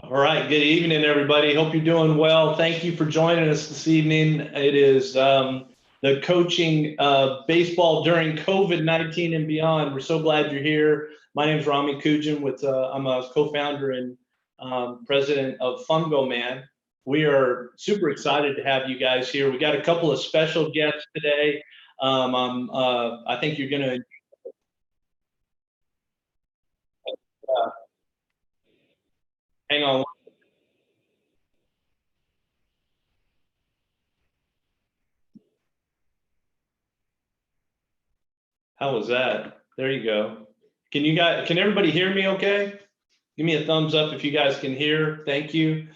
All right. Good evening, everybody. Hope you're doing well. Thank you for joining us this evening. It is the coaching baseball during COVID-19 and beyond. We're so glad you're here. My name is Rami Kujan. I'm a co-founder and president of FungoMan. We are super excited to have you guys here. We got a couple of special guests today. I think you're going to hang on. How was that? There you go. Can everybody hear me okay? Give me a thumbs up if you guys can hear. Thank you.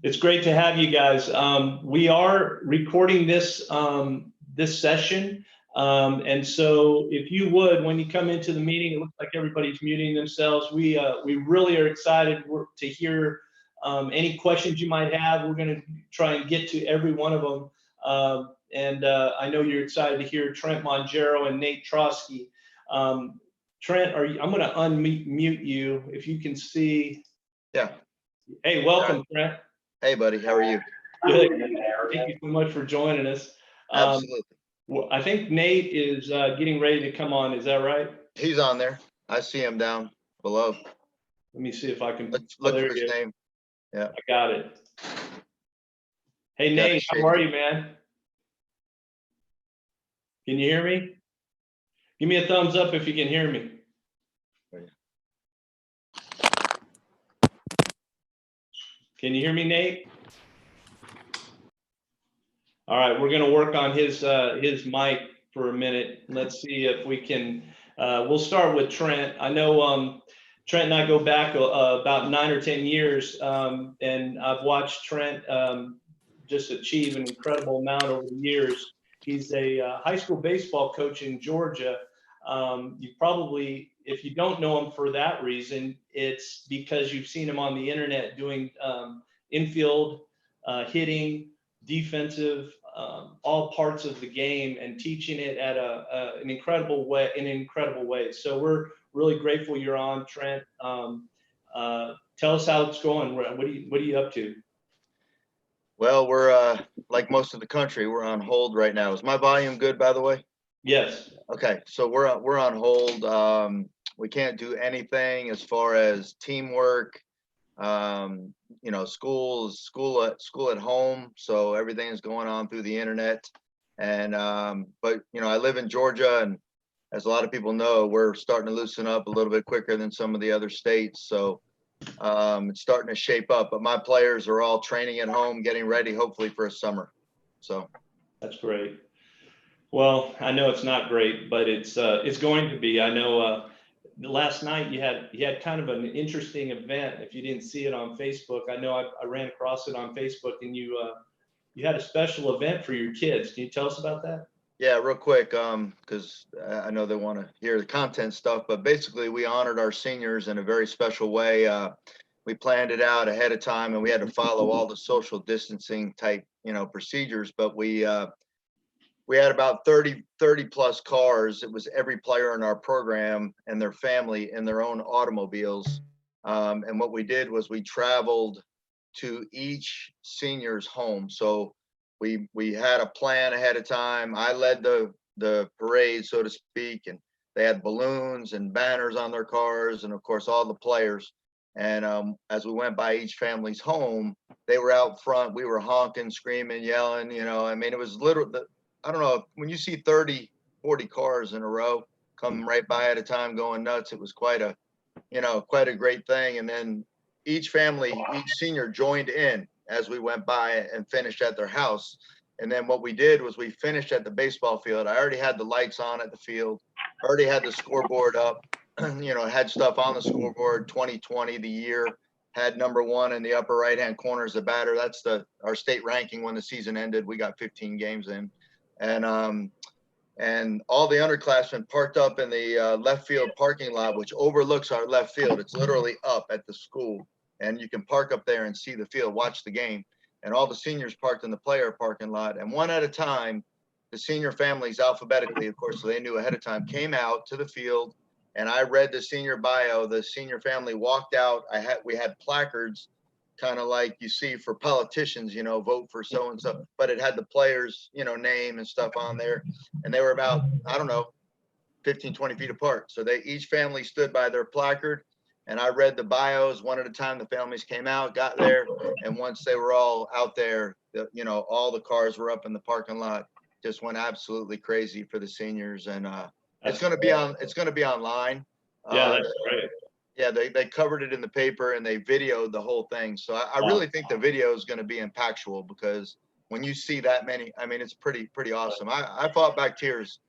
It's great to have you guys. We are recording this session. And so if you would, when you come into the meeting, it looks like everybody's muting themselves. We really are excited to hear any questions you might have. We're going to try and get to every one of them. And I know you're excited to hear Trent Mongero and Nate Trosky. Trent, I'm going to unmute you if you can see. Yeah. Hey, welcome, Trent. Hey, buddy. How are you? Good. Thank you so much for joining us. Absolutely. Well, I think Nate is getting ready to come on. Is that right? He's on there. I see him down below. Let me see if I can. Look for his name. Yeah. I got it. Hey, Nate, how are you, man? Can you hear me? Give me a thumbs up if you can hear me. Can you hear me, Nate? All right, we're going to work on his mic for a minute. Let's see if we can. We'll start with Trent. I know Trent and I go back about 9 or 10 years, and I've watched Trent just achieve an incredible amount over the years. He's a high school baseball coach in Georgia. You probably, if you don't know him for that reason, it's because you've seen him on the internet doing infield, hitting, defensive, all parts of the game, and teaching it at an incredible way. So we're really grateful you're on, Trent. Tell us how it's going. What are you up to? Well, we're like most of the country, we're on hold right now. Is my volume good, by the way? Yes. Okay, so we're on hold. We can't do anything as far as teamwork. You know, school at home, so everything is going on through the internet. And but you know, I live in Georgia, and as a lot of people know, we're starting to loosen up a little bit quicker than some of the other states. So it's starting to shape up. But my players are all training at home, getting ready, hopefully for a summer. So that's great. Well, I know it's not great, but it's going to be. I know last night you had kind of an interesting event. If you didn't see it on Facebook, I know I ran across it on Facebook, and you had a special event for your kids. Can you tell us about that? Yeah, real quick, because I know they want to hear the content stuff, but basically we honored our seniors in a very special way. We planned it out ahead of time, and we had to follow all the social distancing type, you know, procedures, but we had about 30 plus cars. It was every player in our program and their family in their own automobiles. And what we did was we traveled to each senior's home. So we had a plan ahead of time. I led the parade, so to speak, and they had balloons and banners on their cars, and of course all the players. And as we went by each family's home, they were out front. We were honking, screaming, yelling. You know, I mean, it was literally, I don't know, when you see 30, 40 cars in a row coming right by at a time going nuts, it was quite a great thing. And then each senior joined in as we went by and finished at their house. And then what we did was we finished at the baseball field. I already had the lights on at the field, already had the scoreboard up, you know, had stuff on the scoreboard, 2020, the year, had number 1 in the upper right-hand corner as a batter. That's our state ranking when the season ended. We got 15 games in. And all the underclassmen parked up in the left field parking lot, which overlooks our left field. It's literally up at the school, and you can park up there and see the field, watch the game. And all the seniors parked in the player parking lot, and one at a time, the senior families alphabetically, of course, so they knew ahead of time, came out to the field, and I read the senior bio. The senior family walked out. We had placards kind of like you see for politicians, you know, vote for so and so, but it had the players, you know, name and stuff on there, and they were about, I don't know, 15, 20 feet apart. So they each family stood by their placard, and I read the bios one at a time. The families came out, got there, and once they were all out there, you know, all the cars were up in the parking lot. Just went absolutely crazy for the seniors, and it's going to be on. It's going to be online. Yeah, that's great. Yeah, they covered it in the paper and they videoed the whole thing. So I really think the video is going to be impactful, because when you see that many, I mean, it's pretty awesome. I fought back tears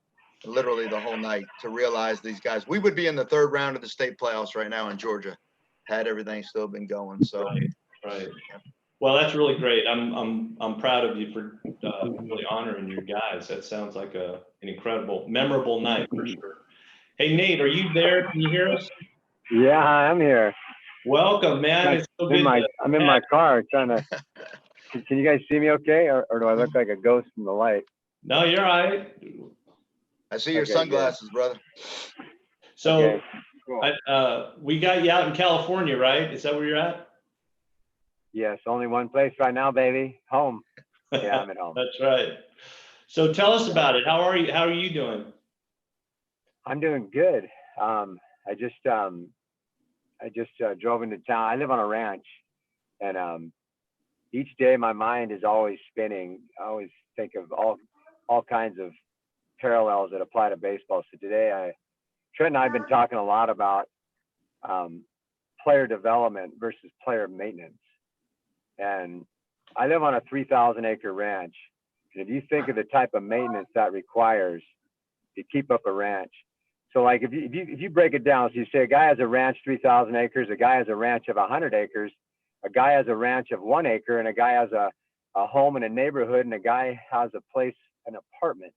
literally the whole night to realize these guys. We would be in the third round of the state playoffs right now in Georgia, had everything still been going. So right. Well, that's really great. I'm proud of you for really honoring your guys. That sounds like an incredible, memorable night for sure. Hey, Nate, are you there? Can you hear us? Yeah, I'm here. Welcome, man. It's so good. I'm in my car trying to. Can you guys see me okay, or do I look like a ghost in the light? No, you're all right. I see your sunglasses, brother. So, okay, cool. We got you out in California, right? Is that where you're at? Yes, only one place right now, baby. Home. Yeah, I'm at home. That's right. So tell us about it. How are you? How are you doing? I'm doing good. I just drove into town. I live on a ranch, and each day my mind is always spinning. I always think of all kinds of parallels that apply to baseball. So today, Trent and I have been talking a lot about player development versus player maintenance. And I live on a 3,000-acre ranch. And if you think of the type of maintenance that requires to keep up a ranch, so like if you break it down, so you say a guy has a ranch 3,000 acres, a guy has a ranch of 100 acres, a guy has a ranch of 1 acre, and a guy has a home in a neighborhood, and a guy has a place, an apartment,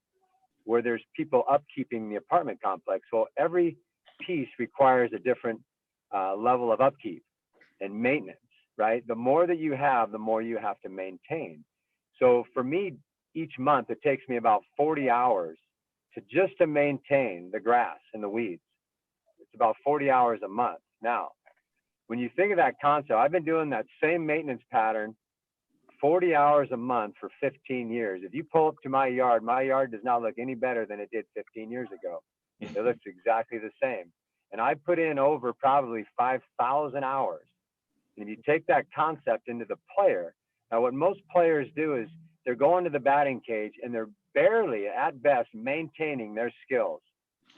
where there's people upkeeping the apartment complex. Well, every piece requires a different level of upkeep and maintenance, right? The more that you have, the more you have to maintain. So for me, each month, it takes me about 40 hours to maintain the grass and the weeds. It's about 40 hours a month. Now, when you think of that concept, I've been doing that same maintenance pattern 40 hours a month for 15 years. If you pull up to my yard does not look any better than it did 15 years ago. It looks exactly the same. And I put in over probably 5,000 hours. And if you take that concept into the player, now what most players do is they're going to the batting cage and they're barely, at best, maintaining their skills.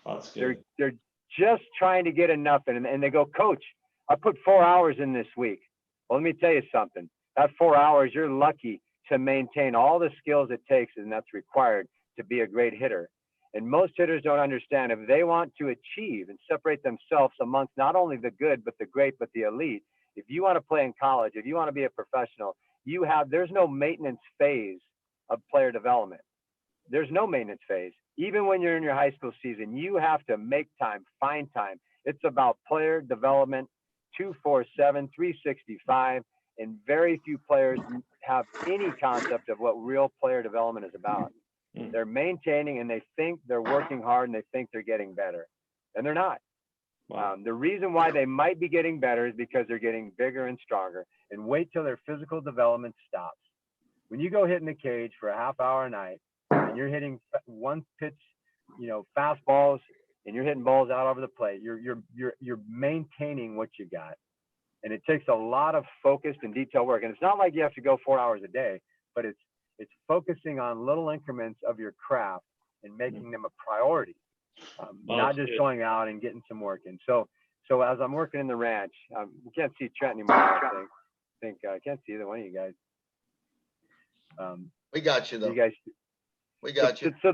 That's good. They're just trying to get enough in, and they go, Coach, I put 4 hours in this week. Well, let me tell you something. That 4 hours, you're lucky to maintain all the skills it takes and that's required to be a great hitter. And most hitters don't understand, if they want to achieve and separate themselves amongst not only the good, but the great, but the elite, if you want to play in college, if you want to be a professional, there's no maintenance phase of player development. There's no maintenance phase. Even when you're in your high school season, you have to make time, find time. It's about player development 247, 365, and very few players have any concept of what real player development is about. They're maintaining and they think they're working hard and they think they're getting better, and they're not. Wow. The reason why they might be getting better is because they're getting bigger and stronger. And wait till their physical development stops. When you go hit in the cage for a half hour a night and you're hitting one pitch, fastballs, and you're hitting balls out over the plate, you're maintaining what you got. And it takes a lot of focused and detailed work. And it's not like you have to go 4 hours a day, but it's focusing on little increments of your craft and making them a priority. Not just going out and getting some work in. So as I'm working in the ranch, we can't see Trent anymore. I think I can't see either one of you guys. We got you though. You guys, we got you. So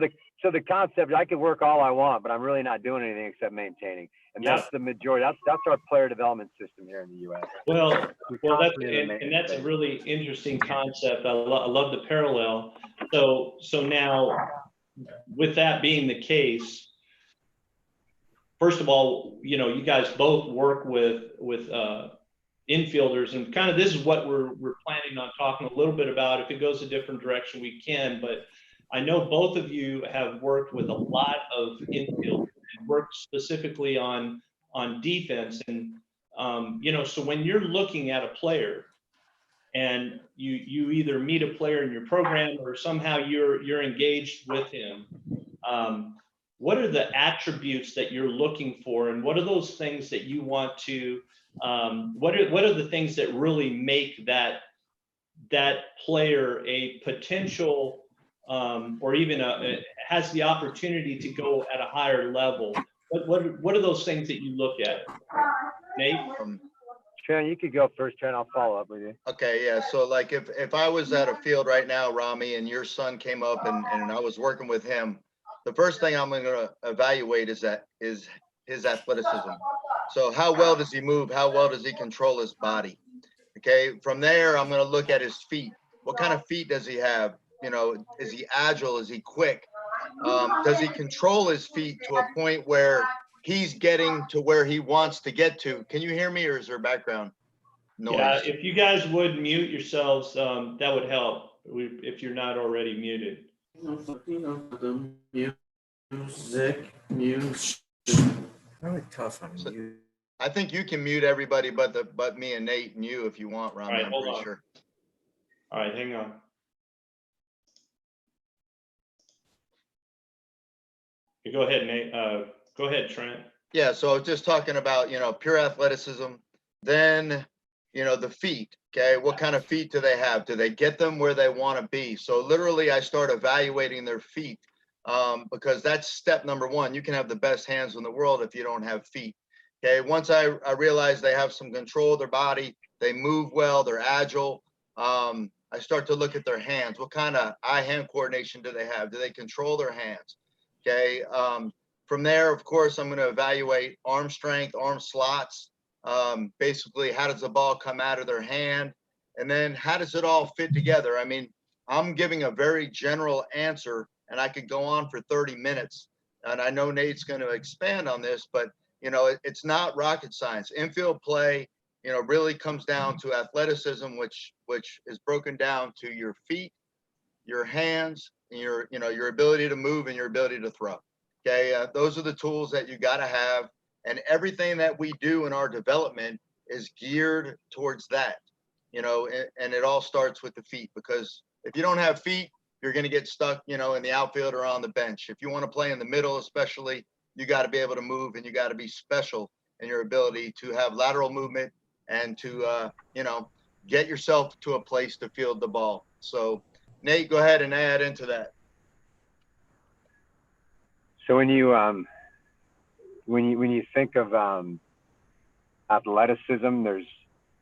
the concept, I could work all I want, but I'm really not doing anything except maintaining. And that's the majority. That's our player development system here in the U.S. Well, that's a really interesting concept. I love the parallel. So now, with that being the case, first of all, you guys both work with infielders, and kind of this is what we're planning on talking a little bit about. If it goes a different direction, we can. But I know both of you have worked with a lot of infielders and worked specifically on defense, and so when you're looking at a player, and you either meet a player in your program or somehow you're engaged with him, what are the attributes that you're looking for, and what are those things that you want to what are the things that really make that player a potential or even has the opportunity to go at a higher level? What are those things that you look at, Nate? Trent, you could go first. Trent, I'll follow up with you. Okay, yeah. So like if I was at a field right now, Rami, and your son came up and I was working with him, the first thing I'm going to evaluate is his athleticism. So how well does he move? How well does he control his body? Okay, from there, I'm going to look at his feet. What kind of feet does he have? You know, is he agile? Is he quick? Does he control his feet to a point where he's getting to where he wants to get to? Can you hear me, or is there background noise? Yeah, if you guys would mute yourselves, that would help if you're not already muted. Music. Really tough on you. I think you can mute everybody but me and Nate and you if you want, Rami. All right, I'm hold pretty on. sure. All right, hang on. Go ahead, Nate. Go ahead, Trent. Yeah, so just talking about, pure athleticism, then, the feet, okay? What kind of feet do they have? Do they get them where they want to be? So literally I start evaluating their feet because that's step number one. You can have the best hands in the world if you don't have feet, okay? Once I realize they have some control of their body, they move well, they're agile, I start to look at their hands. What kind of eye-hand coordination do they have? Do they control their hands? Okay. From there, of course, I'm going to evaluate arm strength, arm slots. Basically, how does the ball come out of their hand? And then how does it all fit together? I mean, I'm giving a very general answer, and I could go on for 30 minutes. And I know Nate's going to expand on this, but, it's not rocket science. Infield play, really comes down to athleticism, which is broken down to your feet, your hands, and your ability to move and your ability to throw. Okay, those are the tools that you got to have, and everything that we do in our development is geared towards that. And it all starts with the feet, because if you don't have feet, you're going to get stuck, in the outfield or on the bench. If you want to play in the middle, especially, you got to be able to move, and you got to be special in your ability to have lateral movement and to, get yourself to a place to field the ball. So, Nate, go ahead and add into that. So when you think of athleticism, there's,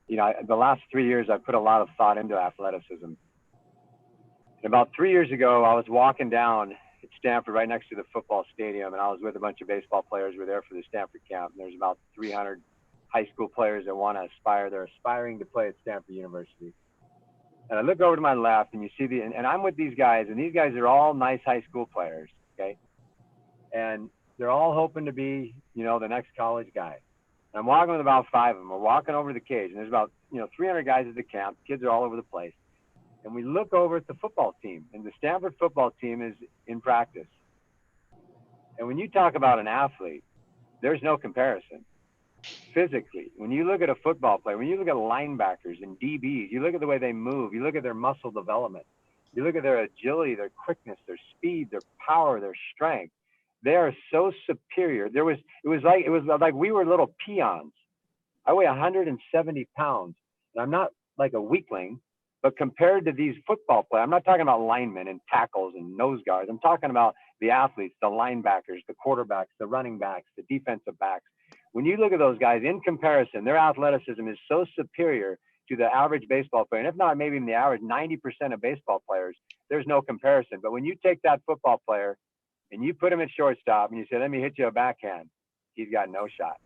the last 3 years I've put a lot of thought into athleticism. And about 3 years ago, I was walking down at Stanford right next to the football stadium, and I was with a bunch of baseball players. We were there for the Stanford camp. And there's about 300 high school players that want to aspire. They're aspiring to play at Stanford University. And I look over to my left, and you see and I'm with these guys, and these guys are all nice high school players, okay? And they're all hoping to be, the next college guy. And I'm walking with about 5 of them. We're walking over to the cage, and there's about, 300 guys at the camp. Kids are all over the place. And we look over at the football team, and the Stanford football team is in practice. And when you talk about an athlete, there's no comparison. Physically, when you look at a football player, when you look at linebackers and DBs, you look at the way they move, you look at their muscle development, you look at their agility, their quickness, their speed, their power, their strength. They are so superior. It was like we were little peons. I weigh 170 pounds, and I'm not like a weakling, but compared to these football players, I'm not talking about linemen and tackles and nose guards. I'm talking about the athletes, the linebackers, the quarterbacks, the running backs, the defensive backs. When you look at those guys in comparison, their athleticism is so superior to the average baseball player. And if not, maybe even the average 90% of baseball players, there's no comparison. But when you take that football player and you put him at shortstop and you say, let me hit you a backhand, he's got no shot.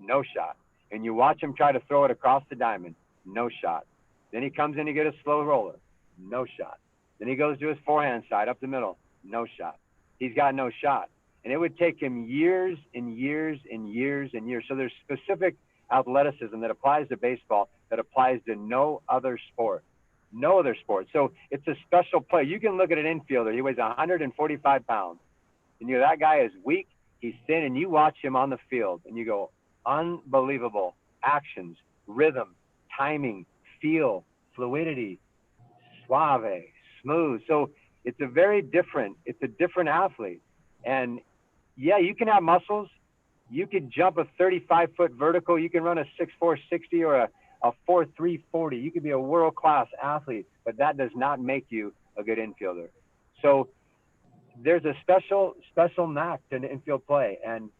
No shot. And you watch him try to throw it across the diamond, no shot. Then he comes in to get a slow roller, no shot. Then he goes to his forehand side up the middle, no shot. He's got no shot. And it would take him years and years and years and years. So there's specific athleticism that applies to baseball that applies to no other sport. No other sport. So it's a special play. You can look at an infielder. He weighs 145 pounds. And that guy is weak. He's thin. And you watch him on the field and you go, unbelievable actions, rhythm, timing, feel, fluidity, suave, smooth. So it's a different athlete. And yeah, you can have muscles. You can jump a 35-foot vertical. You can run a 6'4", 60 or a 4'3", 40. You could be a world-class athlete, but that does not make you a good infielder. So there's a special knack to infield play, and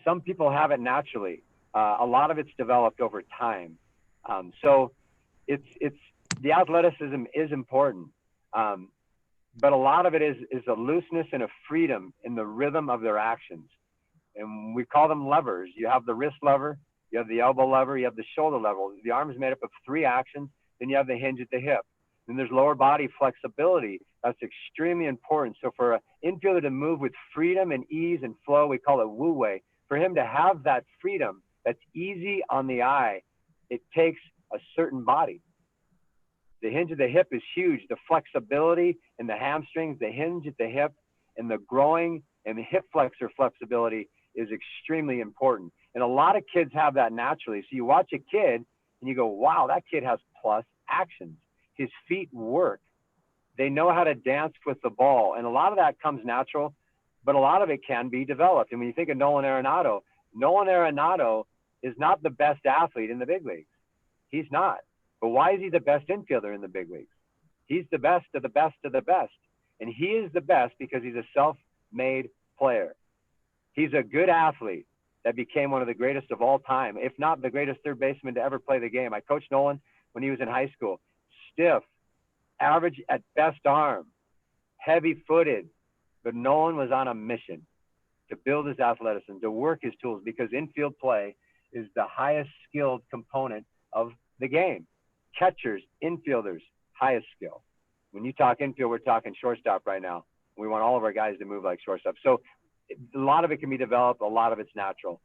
some people have it naturally. A lot of it's developed over time. So it's the athleticism is important, but a lot of it is a looseness and a freedom in the rhythm of their actions. And we call them levers. You have the wrist lever, you have the elbow lever, you have the shoulder lever. The arm is made up of 3 actions. Then you have the hinge at the hip. Then there's lower body flexibility. That's extremely important. So for an infielder to move with freedom and ease and flow, we call it wu wei. For him to have that freedom that's easy on the eye, it takes a certain body. The hinge at the hip is huge. The flexibility in the hamstrings, the hinge at the hip, and the growing and the hip flexor flexibility is extremely important. And a lot of kids have that naturally. So you watch a kid and you go, wow, that kid has plus actions. His feet work. They know how to dance with the ball. And a lot of that comes natural, but a lot of it can be developed. And when you think of Nolan Arenado is not the best athlete in the big leagues. He's not. But why is he the best infielder in the big leagues? He's the best of the best of the best. And he is the best because he's a self-made player. He's a good athlete that became one of the greatest of all time, if not the greatest third baseman to ever play the game. I coached Nolan when he was in high school. Stiff, average at best arm, heavy-footed. But Nolan was on a mission to build his athleticism, to work his tools, because infield play is the highest skilled component of the game. Catchers, infielders, highest skill. When you talk infield, we're talking shortstop right now. We want all of our guys to move like shortstop. So a lot of it can be developed. A lot of it's natural.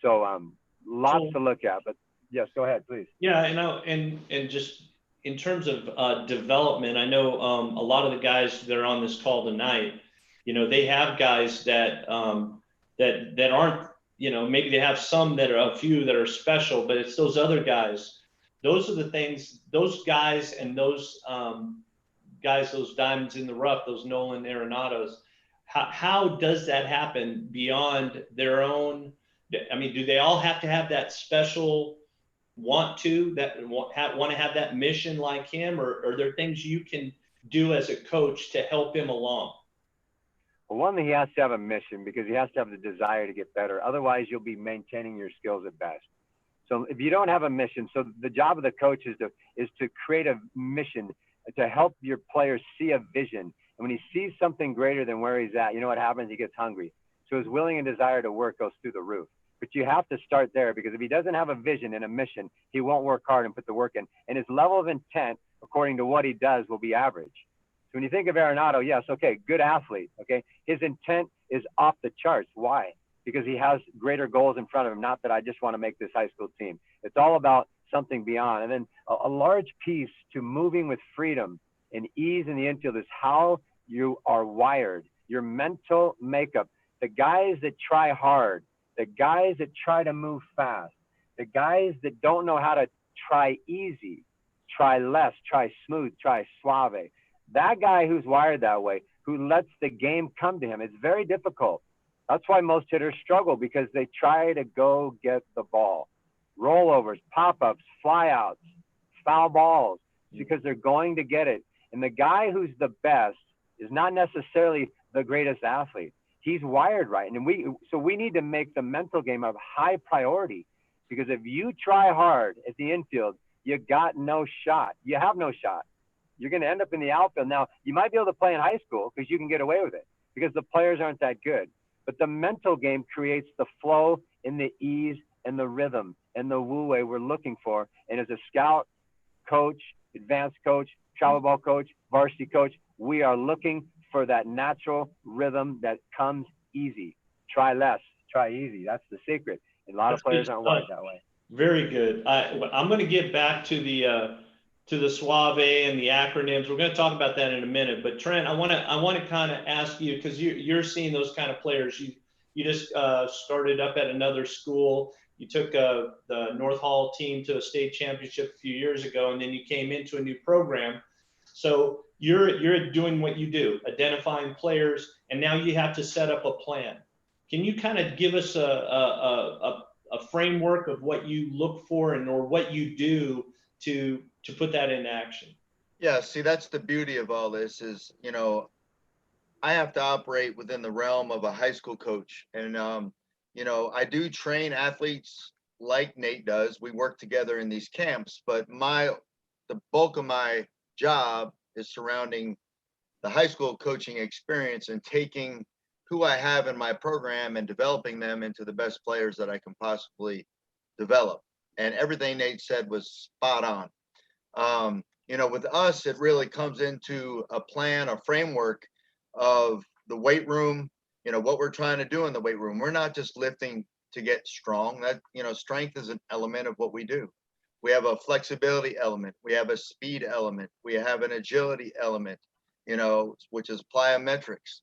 So lots to look at. But yes, go ahead, please. Yeah, and just in terms of development, I know a lot of the guys that are on this call tonight, they have guys that that aren't, maybe they have some that are a few that are special, but it's those other guys. Those are the things, those guys and those guys, those diamonds in the rough, those Nolan Arenados. How does that happen beyond their own? I mean, do they all have to have that special want to have that mission like him, or are there things you can do as a coach to help him along? Well, one thing, he has to have a mission because he has to have the desire to get better. Otherwise, you'll be maintaining your skills at best. So if you don't have a mission, so the job of the coach is to create a mission to help your players see a vision. And when he sees something greater than where he's at, you know what happens? He gets hungry. So his willing and desire to work goes through the roof. But you have to start there, because if he doesn't have a vision and a mission, he won't work hard and put the work in. And his level of intent, according to what he does, will be average. So when you think of Arenado, yes, okay, good athlete, okay? His intent is off the charts. Why? Because he has greater goals in front of him, not that I just want to make this high school team. It's all about something beyond. And then a large piece to moving with freedom and ease in the infield is how you are wired, your mental makeup. The guys that try hard, the guys that try to move fast, the guys that don't know how to try easy, try less, try smooth, try suave. That guy who's wired that way, who lets the game come to him, it's very difficult. That's why most hitters struggle, because they try to go get the ball. Rollovers, pop-ups, flyouts, foul balls, because they're going to get it. And the guy who's the best is not necessarily the greatest athlete. He's wired right. And we need to make the mental game a high priority, because if you try hard at the infield, you got no shot. You have no shot. You're going to end up in the outfield. Now, you might be able to play in high school because you can get away with it because the players aren't that good. But the mental game creates the flow and the ease and the rhythm and the wu-wei we're looking for. And as a scout, coach, advanced coach, travel ball coach, varsity coach, we are looking for that natural rhythm that comes easy. Try less, try easy. That's the secret. And a lot of players aren't wired that way. Very good. I'm going to get back to the suave and the acronyms. We're going to talk about that in a minute. But Trent, I want to kind of ask you, because you're seeing those kind of players. You just started up at another school. You took the North Hall team to a state championship a few years ago, and then you came into a new program. So you're doing what you do, identifying players, and now you have to set up a plan. Can you kind of give us a framework of what you look for and or what you do to put that in action? Yeah, see, that's the beauty of all this is, I have to operate within the realm of a high school coach. And, I do train athletes like Nate does. We work together in these camps, but the bulk of my job is surrounding the high school coaching experience and taking who I have in my program and developing them into the best players that I can possibly develop. And everything Nate said was spot on. With us, it really comes into a plan, a framework of the weight room, what we're trying to do in the weight room. We're not just lifting to get strong. That, strength is an element of what we do. We have a flexibility element. We have a speed element. We have an agility element, which is plyometrics.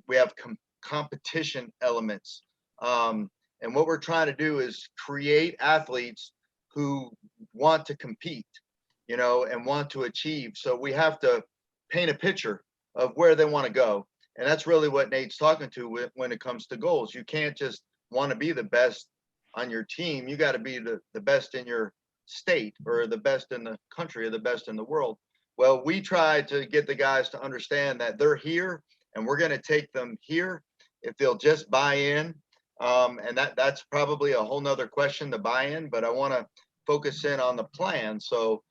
We have competition elements. And what we're trying to do is create athletes who want to compete, and want to achieve. So we have to paint a picture of where they want to go. And that's really what Nate's talking to when it comes to goals. You can't just want to be the best on your team. You got to be the best in your state or the best in the country or the best in the world. Well, we try to get the guys to understand that they're here and we're going to take them here if they'll just buy in. And that's probably a whole nother question, the buy-in, but I want to focus in on the plan. So,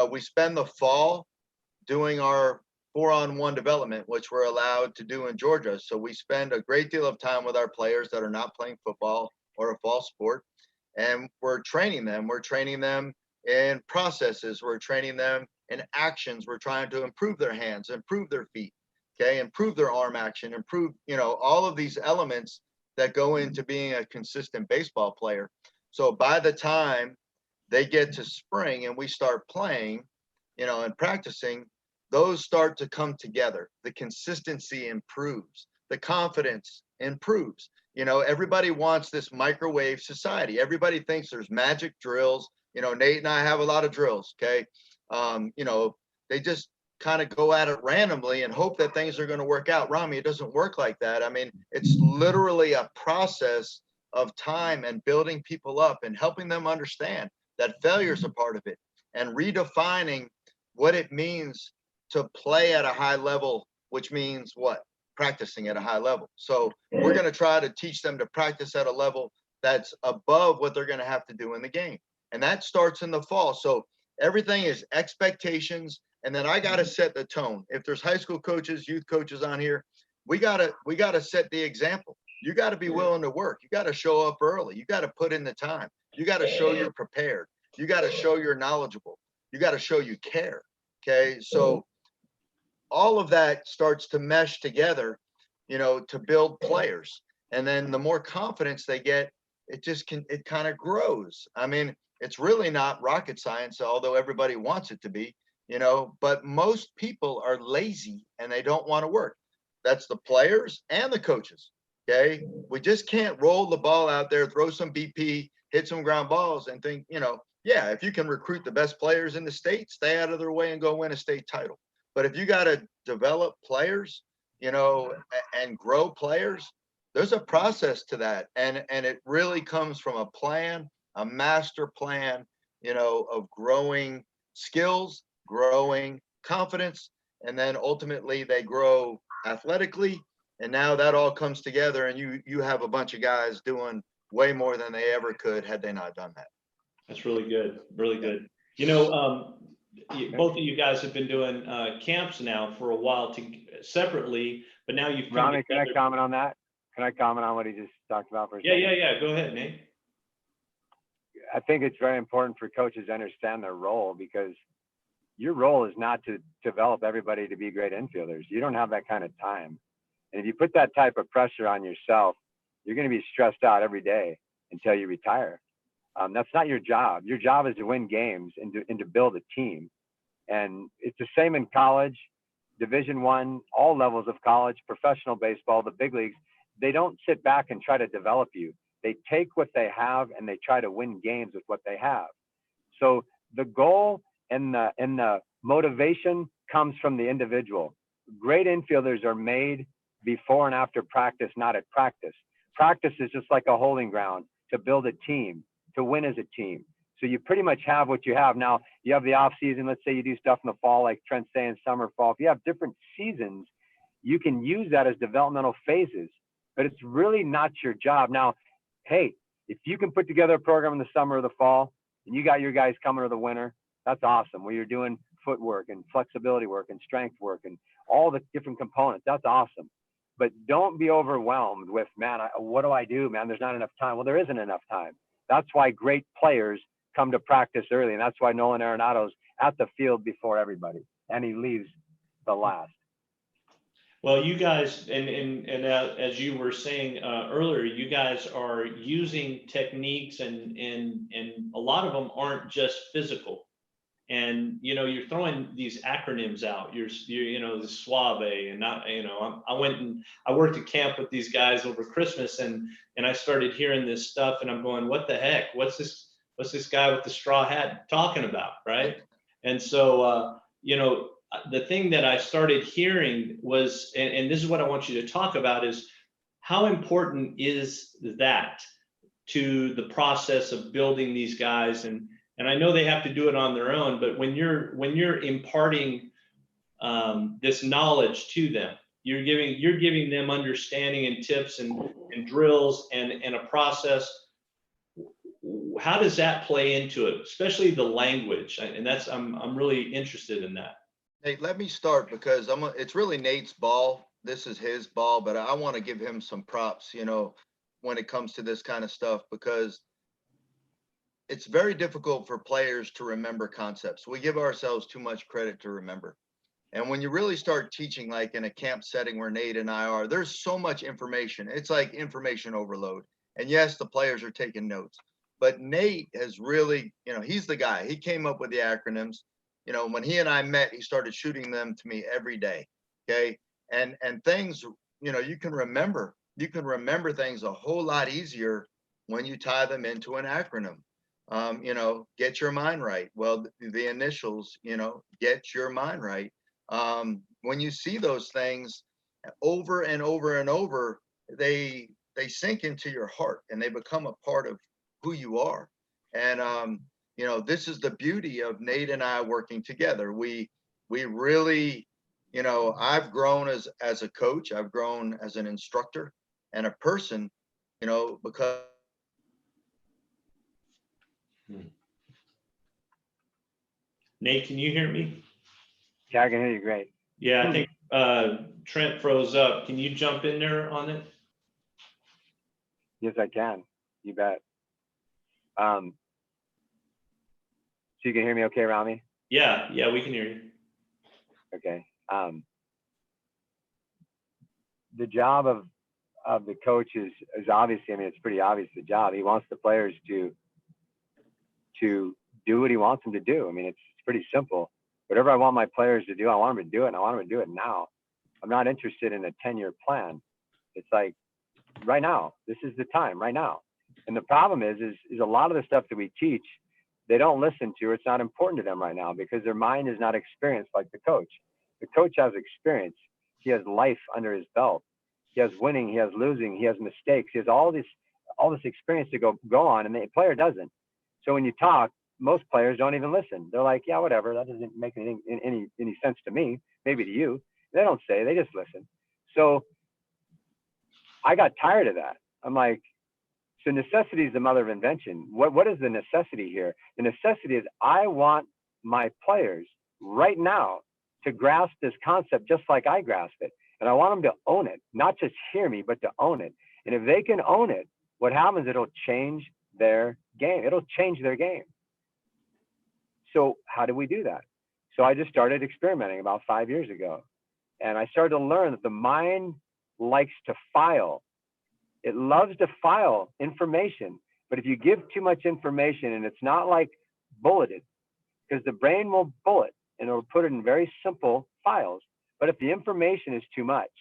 we spend the fall doing our 4-on-1 development, which we're allowed to do in Georgia. So we spend a great deal of time with our players that are not playing football or a fall sport. And we're training them. We're training them in processes. We're training them in actions. We're trying to improve their hands, improve their feet, okay, improve their arm action, improve, all of these elements that go into being a consistent baseball player. So by the time they get to spring and we start playing, and practicing, those start to come together. The consistency improves. The confidence improves. Everybody wants this microwave society. Everybody thinks there's magic drills. Nate and I have a lot of drills, okay? They just kind of go at it randomly and hope that things are going to work out. Rami, it doesn't work like that. I mean, it's literally a process of time and building people up and helping them understand that failure is a part of it and redefining what it means to play at a high level, which means what? Practicing at a high level. So we're going to try to teach them to practice at a level that's above what they're going to have to do in the game. And that starts in the fall. So everything is expectations. And then I got to set the tone. If there's high school coaches, youth coaches on here, we got to set the example. You got to be willing to work. You got to show up early. You got to put in the time. You got to show you're prepared. You got to show you're knowledgeable. You got to show you care. Okay. So all of that starts to mesh together, to build players. And then the more confidence they get, it kind of grows. I mean, it's really not rocket science, although everybody wants it to be, but most people are lazy and they don't want to work. That's the players and the coaches. Okay. We just can't roll the ball out there, throw some BP, hit some ground balls and think, yeah, if you can recruit the best players in the state, stay out of their way and go win a state title. But if you got to develop players, and grow players, there's a process to that. And it really comes from a plan, a master plan, of growing skills, growing confidence, and then ultimately they grow athletically. And now that all comes together and you have a bunch of guys doing way more than they ever could had they not done that. That's really good. Really good. Both of you guys have been doing camps now for a while separately, but now you've come Rami, can I comment on that? Can I comment on what he just talked about for a second? Yeah. Go ahead, Nate. I think it's very important for coaches to understand their role because your role is not to develop everybody to be great infielders. You don't have that kind of time. And if you put that type of pressure on yourself, you're going to be stressed out every day until you retire. That's not your job. Your job is to win games and to build a team. And it's the same in college, Division I, all levels of college, professional baseball, the big leagues. They don't sit back and try to develop you. They take what they have and they try to win games with what they have. So the goal and the motivation comes from the individual. Great infielders are made before and after practice, not at practice. Practice is just like a holding ground to build a team, to win as a team. So you pretty much have what you have. Now, you have the off season. Let's say you do stuff in the fall, like Trent's saying, summer, fall. If you have different seasons, you can use that as developmental phases, but it's really not your job. Now, hey, if you can put together a program in the summer or the fall, and you got your guys coming to the winter, that's awesome. Where you're doing footwork and flexibility work and strength work and all the different components, that's awesome. But don't be overwhelmed with, man, what do I do, man? There's not enough time. Well, there isn't enough time. That's why great players come to practice early, and that's why Nolan Arenado's at the field before everybody, and he leaves the last. Well, you guys, and as you were saying earlier, you guys are using techniques, and a lot of them aren't just physical. And you're throwing these acronyms out. You're the Suave, and not, I worked at camp with these guys over Christmas, and I started hearing this stuff, and I'm going, what the heck? What's this guy with the straw hat talking about, right? And so the thing that I started hearing was, and this is what I want you to talk about, is how important is that to the process of building these guys. And I know they have to do it on their own, but when you're imparting this knowledge to them, you're giving them understanding and tips and drills and a process. How does that play into it, especially the language? And I'm really interested in that. Hey, let me start, because it's really Nate's ball. This is his ball, but I want to give him some props, when it comes to this kind of stuff, because it's very difficult for players to remember concepts. We give ourselves too much credit to remember. And when you really start teaching, like in a camp setting where Nate and I are, there's so much information. It's like information overload. And yes, the players are taking notes, but Nate has really, he's the guy. He came up with the acronyms. When he and I met, he started shooting them to me every day. Okay. And things, you can remember things a whole lot easier when you tie them into an acronym. Get your mind right. Well, the initials, get your mind right. When you see those things over and over and over, they sink into your heart and they become a part of who you are. And, this is the beauty of Nate and I working together. We really, I've grown as a coach, I've grown as an instructor and a person, because Nate, can you hear me? Yeah, I can hear you great. Yeah, I think Trent froze up. Can you jump in there on it? Yes, I can. You bet. So you can hear me okay, Rami? Yeah, we can hear you. Okay. The job of the coach is obviously, it's pretty obvious the job. He wants the players to do what he wants them to do. It's pretty simple. Whatever I want my players to do, I want them to do it, and I want them to do it now. I'm not interested in a 10-year plan. It's like, right now, this is the time, right now. And the problem is a lot of the stuff that we teach, they don't listen to, or it's not important to them right now because their mind is not experienced like the coach. The coach has experience. He has life under his belt. He has winning, he has losing, he has mistakes. He has all this experience to go on, and the player doesn't. So when you talk, most players don't even listen. They're like, yeah, whatever. That doesn't make any sense to me. Maybe to you. They don't say, they just listen. So I got tired of that. I'm like, so necessity is the mother of invention. What is the necessity here? The necessity is I want my players right now to grasp this concept just like I grasp it. And I want them to own it, not just hear me, but to own it. And if they can own it, what happens, it'll change their game. It'll change their game. So how do we do that? So I just started experimenting about 5 years ago. And I started to learn that the mind likes to file. It loves to file information. But if you give too much information and it's not like bulleted, because the brain will bullet and it'll put it in very simple files. But if the information is too much,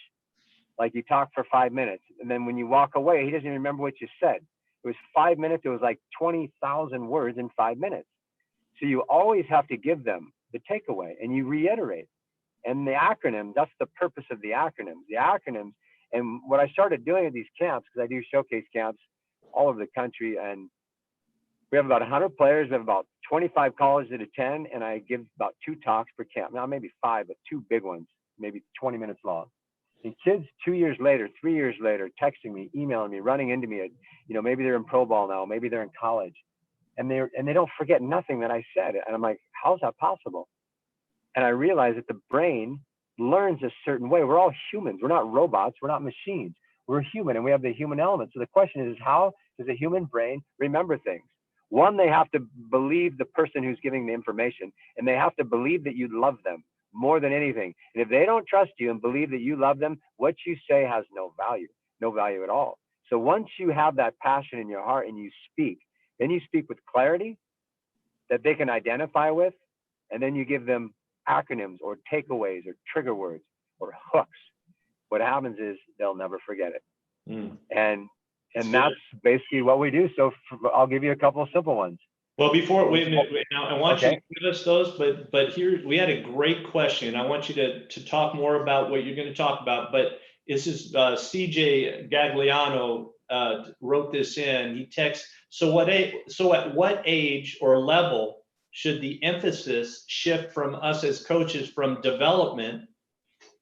like you talk for 5 minutes, and then when you walk away, he doesn't even remember what you said. It was 5 minutes. It was like 20,000 words in 5 minutes. So you always have to give them the takeaway, and you reiterate. And the acronym, that's the purpose of the acronyms. The acronyms, and what I started doing at these camps, because I do showcase camps all over the country, and we have about 100 players. We have about 25 colleges that attend, and I give about 2 talks per camp. Now, maybe 5, but 2 big ones, maybe 20 minutes long. And kids 2 years later, 3 years later, texting me, emailing me, running into me, maybe they're in pro ball now, maybe they're in college, and they don't forget nothing that I said. And I'm like, how's that possible? And I realized that the brain learns a certain way. We're all humans. We're not robots. We're not machines. We're human, and we have the human element. So the question is, how does a human brain remember things? One, they have to believe the person who's giving the information, and they have to believe that you love them more than anything. And if they don't trust you and believe that you love them, what you say has no value at all. So once you have that passion in your heart and you speak, then you speak with clarity that they can identify with, and then you give them acronyms or takeaways or trigger words or hooks. What happens is they'll never forget it. And that's basically what we do. So I'll give you a couple of simple ones. Well, wait a minute. Now, I want you to give us those, but here we had a great question. I want you to talk more about what you're going to talk about. But this is CJ Gagliano wrote this in. He texts, so at what age or level should the emphasis shift from us as coaches from development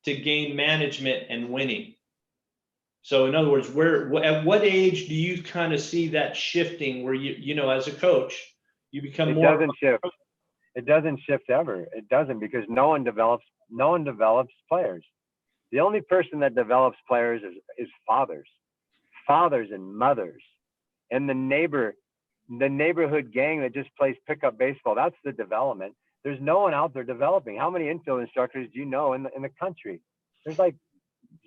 to game management and winning? So in other words, at what age do you kind of see that shifting where as a coach, you become more? It doesn't shift. It doesn't shift ever. It doesn't, because no one develops players. The only person that develops players is fathers and mothers, and the neighborhood gang that just plays pickup baseball. That's the development. There's no one out there developing. How many infield instructors do you know in the country? There's like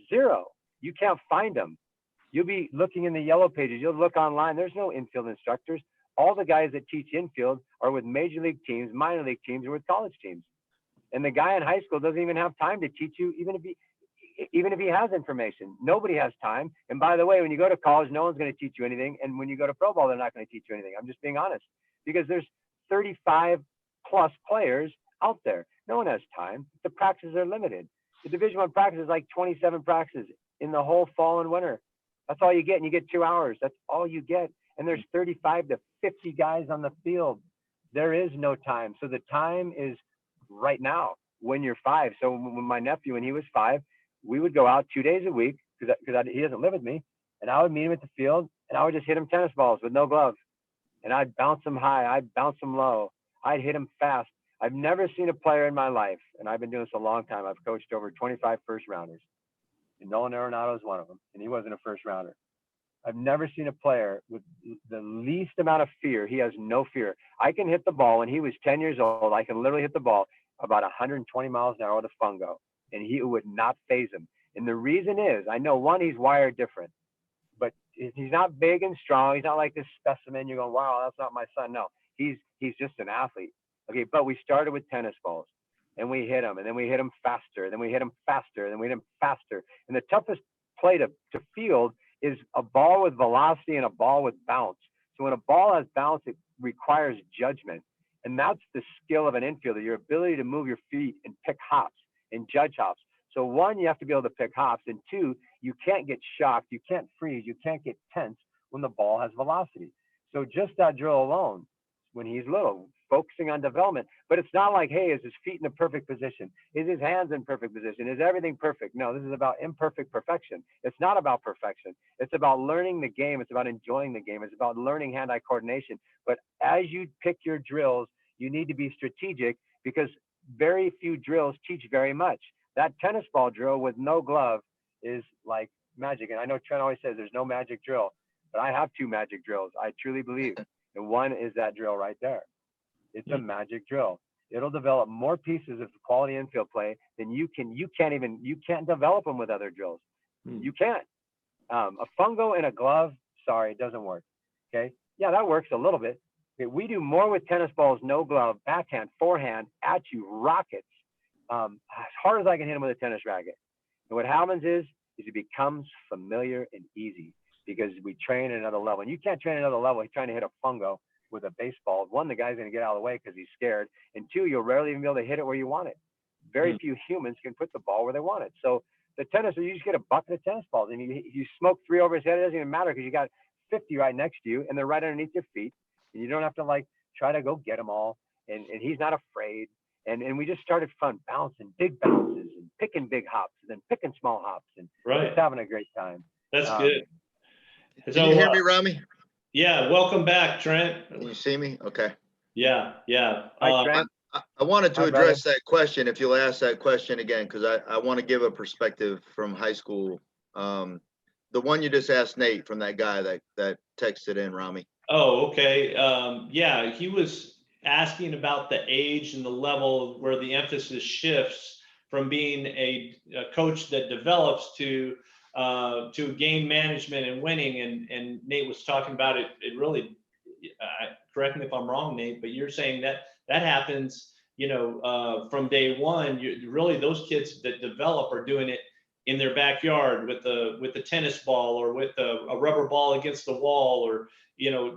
0. You can't find them. You'll be looking in the yellow pages. You'll look online. There's no infield instructors. All the guys that teach infield are with major league teams, minor league teams, or with college teams. And the guy in high school doesn't even have time to teach you, even if he has information. Nobody has time. And by the way, when you go to college, no one's going to teach you anything. And when you go to pro ball, they're not going to teach you anything. I'm just being honest, because there's 35 plus players out there. No one has time. The practices are limited. The Division I practice is like 27 practices in the whole fall and winter. That's all you get. And you get 2 hours. That's all you get. And there's 35 to 50 guys on the field. There is no time. So the time is right now when you're 5. So when my nephew, when he was 5, we would go out 2 days a week because he doesn't live with me. And I would meet him at the field, and I would just hit him tennis balls with no gloves. And I'd bounce them high. I'd bounce them low. I'd hit him fast. I've never seen a player in my life, and I've been doing this a long time. I've coached over 25 first rounders. And Nolan Arenado is one of them, and he wasn't a first rounder. I've never seen a player with the least amount of fear. He has no fear. I can hit the ball. When he was 10 years old, I can literally hit the ball about 120 miles an hour with a fungo, and he would not faze him. And the reason is, I know, one, he's wired different, but he's not big and strong. He's not like this specimen. You're going, wow, that's not my son. No, he's just an athlete. Okay, but we started with tennis balls, and we hit him, and then we hit him faster, then we hit him faster, and then we hit him faster. And the toughest play to field is a ball with velocity and a ball with bounce. So when a ball has bounce, it requires judgment. And that's the skill of an infielder, your ability to move your feet and pick hops and judge hops. So one, you have to be able to pick hops. And two, you can't get shocked. You can't freeze. You can't get tense when the ball has velocity. So just that drill alone, when he's little, focusing on development. But it's not like, hey, is his feet in a perfect position? Is his hands in perfect position? Is everything perfect? No, this is about imperfect perfection. It's not about perfection. It's about learning the game. It's about enjoying the game. It's about learning hand-eye coordination. But as you pick your drills, you need to be strategic, because very few drills teach very much. That tennis ball drill with no glove is like magic. And I know Trent always says there's no magic drill, but I have 2 magic drills, I truly believe. And one is that drill right there. It's a magic drill. It'll develop more pieces of quality infield play than you can't develop them with other drills. You can't. A fungo and a glove, sorry, it doesn't work. Okay. Yeah, that works a little bit. Okay, we do more with tennis balls, no glove, backhand, forehand, at you, rockets, as hard as I can hit them with a tennis racket. And what happens is it becomes familiar and easy. because we train at another level. And you can't train at another level trying to hit a fungo with a baseball. One, the guy's going to get out of the way because he's scared. And two, you'll rarely even be able to hit it where you want it. Very few humans can put the ball where they want it. So the tennis, you just get a bucket of tennis balls and you smoke 3 over his head. It doesn't even matter because you got 50 right next to you and they're right underneath your feet. And you don't have to like try to go get them all. And he's not afraid. And we just started fun, bouncing, big bounces and picking big hops and then picking small hops and just having a great time. That's good. Can you hear me, Rami? Yeah. Welcome back, Trent. Can you see me? Okay. Yeah. Hi, Trent. I wanted to address that question, if you'll ask that question again, because I want to give a perspective from high school. The one you just asked Nate from that guy that texted in, Rami. Oh, okay. Yeah, he was asking about the age and the level where the emphasis shifts from being a coach that develops to game management and winning. And Nate was talking about it. It really, correct me if I'm wrong, Nate, but you're saying that happens, from day one. Really, those kids that develop are doing it in their backyard with the tennis ball or with a rubber ball against the wall, or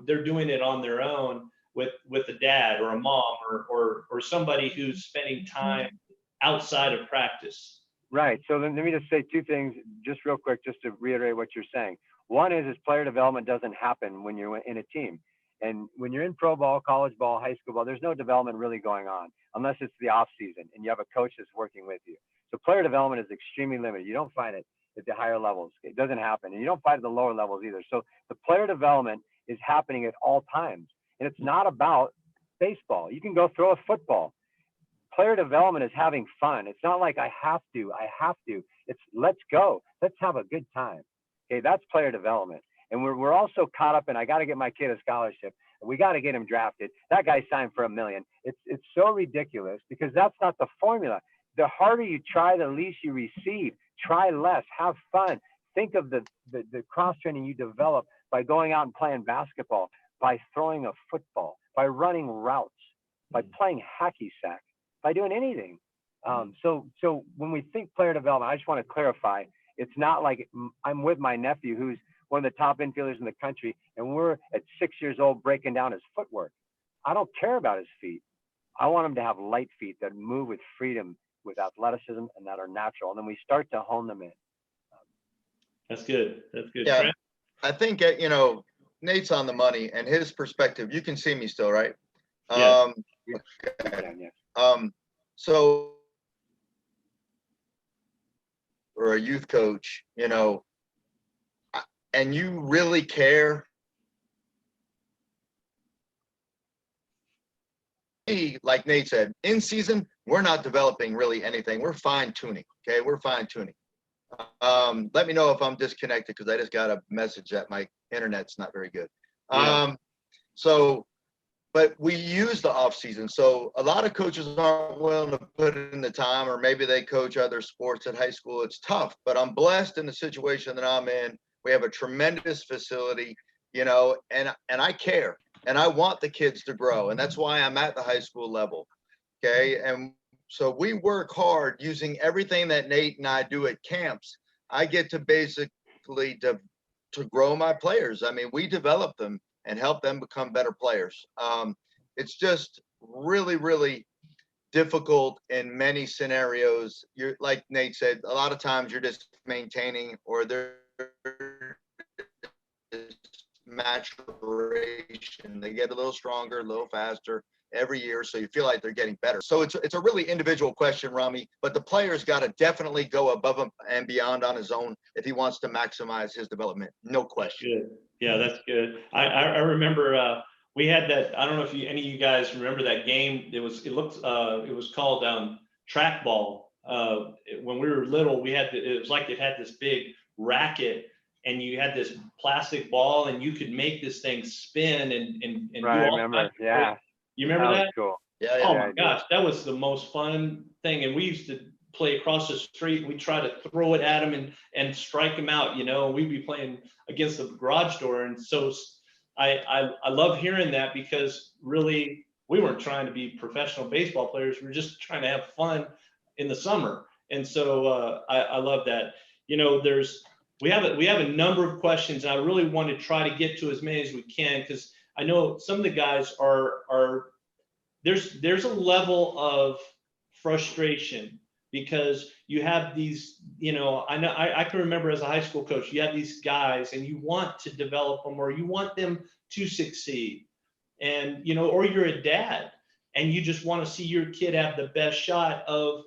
they're doing it on their own with a dad or a mom or somebody who's spending time outside of practice. Right. So then let me just say 2 things just real quick, just to reiterate what you're saying. One is player development doesn't happen when you're in a team. And when you're in pro ball, college ball, high school ball, there's no development really going on unless it's the off season and you have a coach that's working with you. So player development is extremely limited. You don't find it at the higher levels. It doesn't happen. And you don't find it at the lower levels either. So the player development is happening at all times. And it's not about baseball. You can go throw a football. Player development is having fun. It's not like I have to. It's let's go. Let's have a good time. Okay, that's player development. And we're also caught up in, I got to get my kid a scholarship. We got to get him drafted. That guy signed for $1 million. It's so ridiculous because that's not the formula. The harder you try, the least you receive. Try less. Have fun. Think of the cross training you develop by going out and playing basketball, by throwing a football, by running routes, by playing hacky sack, by doing anything. So when we think player development, I just want to clarify, it's not like I'm with my nephew who's one of the top infielders in the country, and we're at 6 years old breaking down his footwork. I don't care about his feet. I want him to have light feet that move with freedom, with athleticism, and that are natural. And then we start to hone them in. That's good. Yeah, Trent? I think, Nate's on the money and his perspective. You can see me still, right? Yeah. Okay. So or a youth coach, and you really care. Like Nate said, in season, we're not developing really anything. We're fine tuning. Okay. We're fine tuning. Let me know if I'm disconnected because I just got a message that my internet's not very good. Yeah. But we use the off season. So a lot of coaches aren't willing to put in the time, or maybe they coach other sports at high school. It's tough, but I'm blessed in the situation that I'm in. We have a tremendous facility, and I care and I want the kids to grow. And that's why I'm at the high school level. Okay. And so we work hard using everything that Nate and I do at camps. I get to basically to grow my players. I mean, we develop them and help them become better players. It's just really, really difficult in many scenarios. You're like Nate said, a lot of times you're just maintaining, or there's maturation. They get a little stronger, a little faster every year, so you feel like they're getting better. So it's a really individual question, Rami, but the player's got to definitely go above and beyond on his own if he wants to maximize his development. No question. Good. Yeah, that's good. I remember we had that. I don't know if any of you guys remember that game. It was called track ball. When we were little, it was like it had this big racket, and you had this plastic ball, and you could make this thing spin and Right, do I all remember. kinds of Yeah. You remember that? Was cool. Yeah. Oh my gosh, that was the most fun thing. And we used to play across the street. We try to throw it at him and strike him out. We'd be playing against the garage door. And so I love hearing that, because really we weren't trying to be professional baseball players. We were just trying to have fun in the summer. And so I love that. There's We have a number of questions, and I really want to try to get to as many as we can, because I know some of the guys are there's a level of frustration because you have these, I can remember as a high school coach, you have these guys and you want to develop them or you want them to succeed, and or you're a dad and you just want to see your kid have the best shot of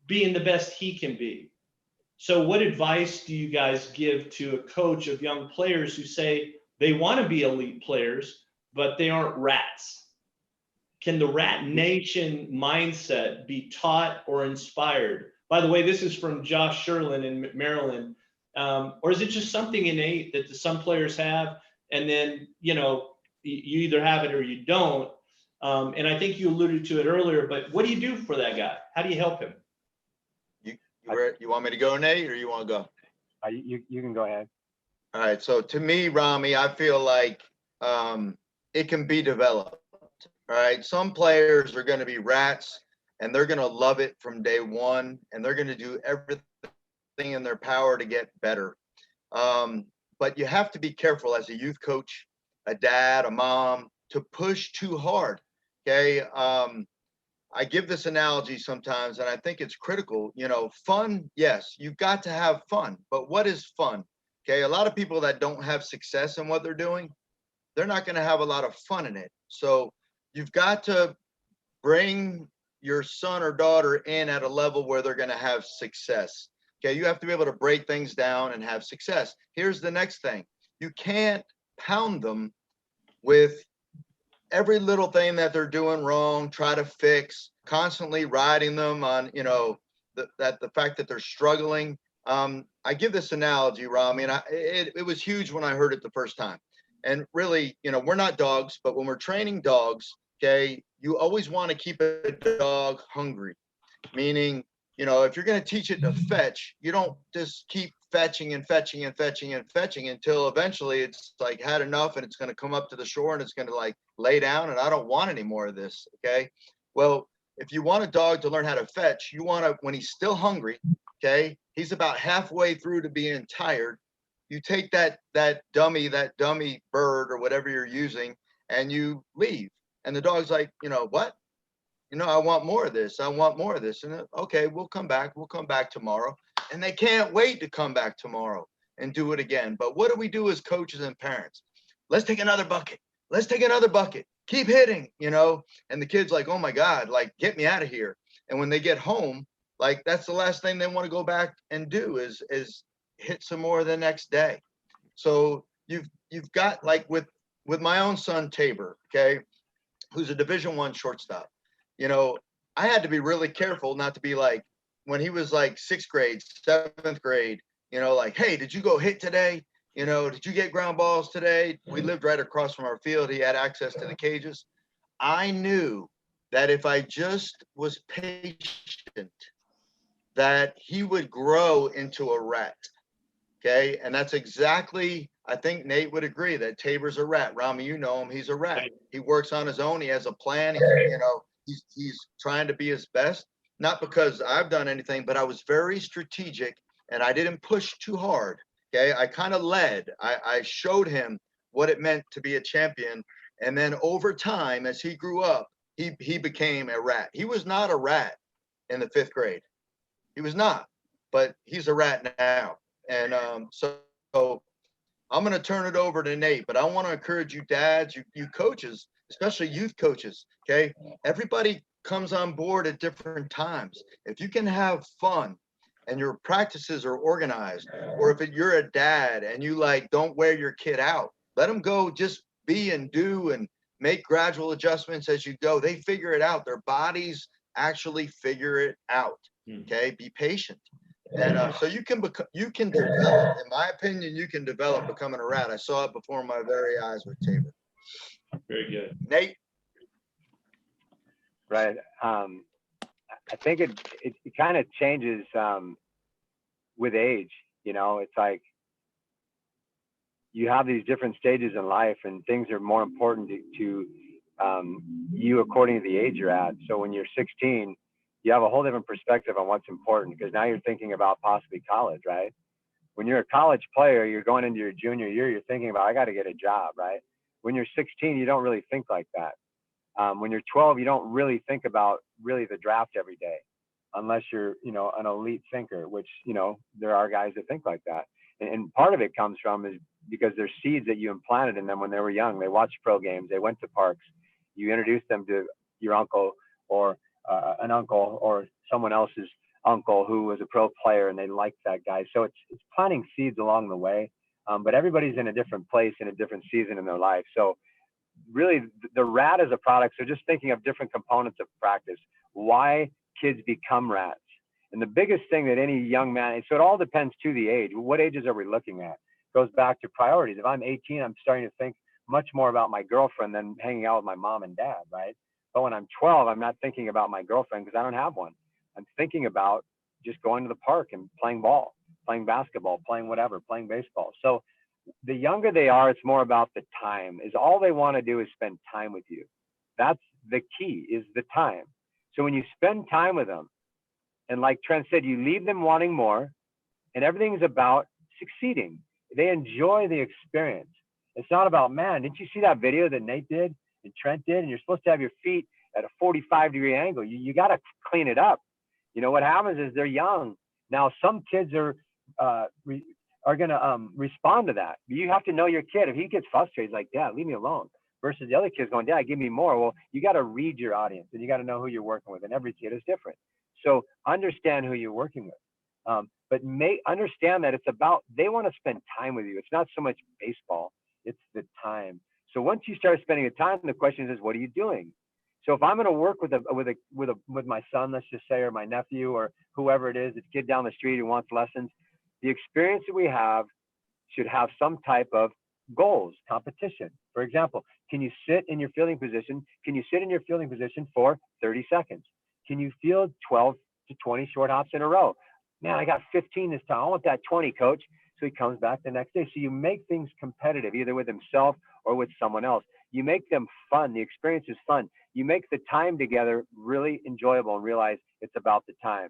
being the best he can be. So what advice do you guys give to a coach of young players who say they want to be elite players, but they aren't rats? Can the rat nation mindset be taught or inspired? By the way, this is from Josh Sherlin in Maryland. Or is it just something innate that some players have, and then, you either have it or you don't? And I think you alluded to it earlier, but what do you do for that guy? How do you help him? You want me to go, Nate, or you want to go? You can go ahead. All right. So to me, Rami, I feel like it can be developed. All right. Some players are going to be rats and they're going to love it from day one and they're going to do everything in their power to get better. But you have to be careful as a youth coach, a dad, a mom, to push too hard. Okay. I give this analogy sometimes, and I think it's critical. Fun, yes, you've got to have fun, but what is fun? Okay, a lot of people that don't have success in what they're doing, they're not going to have a lot of fun in it. So you've got to bring your son or daughter in at a level where they're going to have success. Okay, you have to be able to break things down and have success. Here's the next thing. You can't pound them with every little thing that they're doing wrong, try to fix, constantly riding them on, the fact that they're struggling. I give this analogy, Rami, and it was huge when I heard it the first time. And really, we're not dogs, but when we're training dogs, okay, you always want to keep a dog hungry. Meaning, if you're going to teach it to fetch, you don't just keep fetching and fetching and fetching and fetching until eventually it's like had enough and it's going to come up to the shore and it's going to like lay down and I don't want any more of this. Okay. Well, if you want a dog to learn how to fetch, you want to, when he's still hungry, okay, he's about halfway through to being tired. You take that dummy bird or whatever you're using and you leave. And the dog's like, what? I want more of this. I want more of this. And okay, we'll come back. We'll come back tomorrow. And they can't wait to come back tomorrow and do it again. But what do we do as coaches and parents? Let's take another bucket. Let's take another bucket. Keep hitting, and the kid's like, oh my God, like, get me out of here. And when they get home, like, that's the last thing they want to go back and do is hit some more the next day. So you've got, like, with my own son, Tabor, okay, who's a Division I shortstop. I had to be really careful not to be like, when he was like 6th grade, 7th grade, like, hey, did you go hit today? Did you get ground balls today? We lived right across from our field. He had access to the cages. I knew that if I just was patient, that he would grow into a rat. Okay. And that's exactly, I think Nate would agree that Tabor's a rat. Rami, you know him. He's a rat. He works on his own. He has a plan. He's trying to be his best. Not because I've done anything, but I was very strategic and I didn't push too hard. Okay. I kind of led. I showed him what it meant to be a champion. And then over time, as he grew up, he became a rat. He was not a rat in the 5th grade. He was not, but he's a rat now. And so I'm going to turn it over to Nate, but I want to encourage you dads, you coaches, especially youth coaches. Okay. Everybody comes on board at different times. If you can have fun and your practices are organized, or if you're a dad and you like don't wear your kid out, let them go, just be and do and make gradual adjustments as you go. They figure it out. Their bodies actually figure it out. Okay, be patient. And so you can develop, in my opinion, you can develop becoming a rat. I saw it before my very eyes with Tabor. Very good. Nate. Right. I think it kind of changes with age. It's like you have these different stages in life and things are more important to you according to the age you're at. So when you're 16, you have a whole different perspective on what's important because now you're thinking about possibly college, right? When you're a college player, you're going into your junior year, you're thinking about, I got to get a job, right? When you're 16, you don't really think like that. When you're 12, you don't really think about really the draft every day, unless you're, you know, an elite thinker, which, you know, there are guys that think like that. And part of it comes from is because there's seeds that you implanted in them when they were young. They watched pro games, they went to parks, you introduced them to your uncle or an uncle or someone else's uncle who was a pro player and they liked that guy. So it's planting seeds along the way. But everybody's in a different place in a different season in their life. So really the rat is a product. So just thinking of different components of practice, why kids become rats. And the biggest thing that any young man, so it all depends to the age. What ages are we looking at? It goes back to priorities. If I'm 18, I'm starting to think much more about my girlfriend than hanging out with my mom and dad, right? But when I'm 12, I'm not thinking about my girlfriend because I don't have one. I'm thinking about just going to the park and playing ball, playing basketball, playing whatever, playing baseball. So the younger they are, it's more about the time. Is all they want to do is spend time with you. That's the key, is the time. So when you spend time with them, and like Trent said, you leave them wanting more, and everything's about succeeding. They enjoy the experience. It's not about, man, didn't you see that video that Nate did and Trent did? And you're supposed to have your feet at a 45-degree angle. You got to clean it up. You know, what happens is they're young. Now, some kids are going to respond to that. You have to know your kid. If he gets frustrated, he's like, Dad, leave me alone. Versus the other kid's going, Dad, give me more. Well, you got to read your audience and you got to know who you're working with. And every kid is different. So understand who you're working with. But understand that it's about, they want to spend time with you. It's not so much baseball, it's the time. So once you start spending the time, the question is, what are you doing? So if I'm going to work with my son, let's just say, or my nephew, or whoever it is, it's a kid down the street who wants lessons, the experience that we have should have some type of goals, competition. For example, can you sit in your fielding position? Can you sit in your fielding position for 30 seconds? Can you field 12 to 20 short hops in a row? Man, I got 15 this time. I want that 20, coach. So he comes back the next day. So you make things competitive, either with himself or with someone else. You make them fun. The experience is fun. You make the time together really enjoyable and realize it's about the time.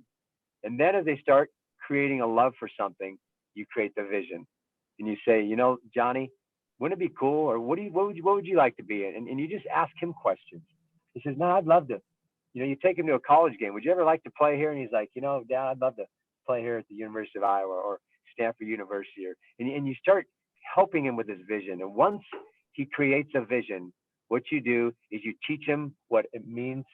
And then as they start creating a love for something, you create the vision. And you say, you know, Johnny, wouldn't it be cool? Or what would you like to be in? And you just ask him questions. He says, no, I'd love to. You know, you take him to a college game. Would you ever like to play here? And he's like, you know, Dad, I'd love to play here at the University of Iowa or Stanford University. And you start helping him with his vision. And once he creates a vision, what you do is you teach him what it means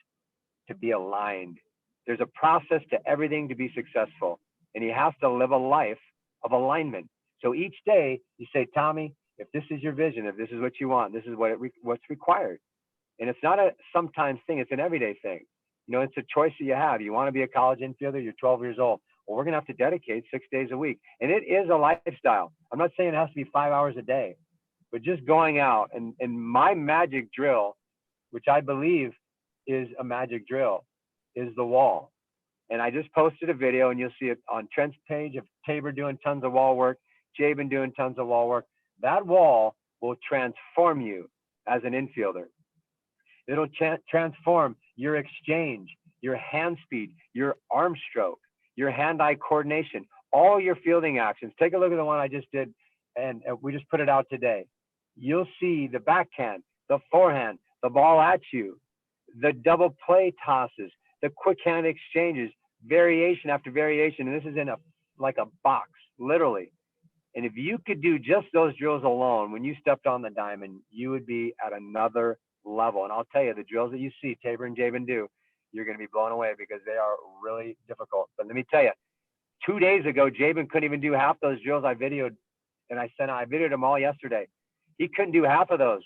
to be aligned. There's a process to everything to be successful. And he has to live a life of alignment. So each day you say, Tommy, if this is your vision, if this is what you want, this is what's required. And it's not a sometimes thing, it's an everyday thing. You know, it's a choice that you have. You want to be a college infielder, you're 12 years old. Well, we're going to have to dedicate 6 days a week. And it is a lifestyle. I'm not saying it has to be 5 hours a day, but just going out and my magic drill, which I believe is a magic drill, is the wall. And I just posted a video and you'll see it on Trent's page of Tabor doing tons of wall work, Jabin doing tons of wall work. That wall will transform you as an infielder. It'll transform your exchange, your hand speed, your arm stroke, your hand-eye coordination, all your fielding actions. Take a look at the one I just did, and we just put it out today. You'll see the backhand, the forehand, the ball at you, the double play tosses, the quick hand exchanges, variation after variation. And this is in like a box, literally. And if you could do just those drills alone, when you stepped on the diamond, you would be at another level. And I'll tell you, the drills that you see Tabor and Jabin do, you're going to be blown away because they are really difficult. But let me tell you, 2 days ago, Jabin couldn't even do half those drills I videoed, and I videoed them all yesterday. He couldn't do half of those.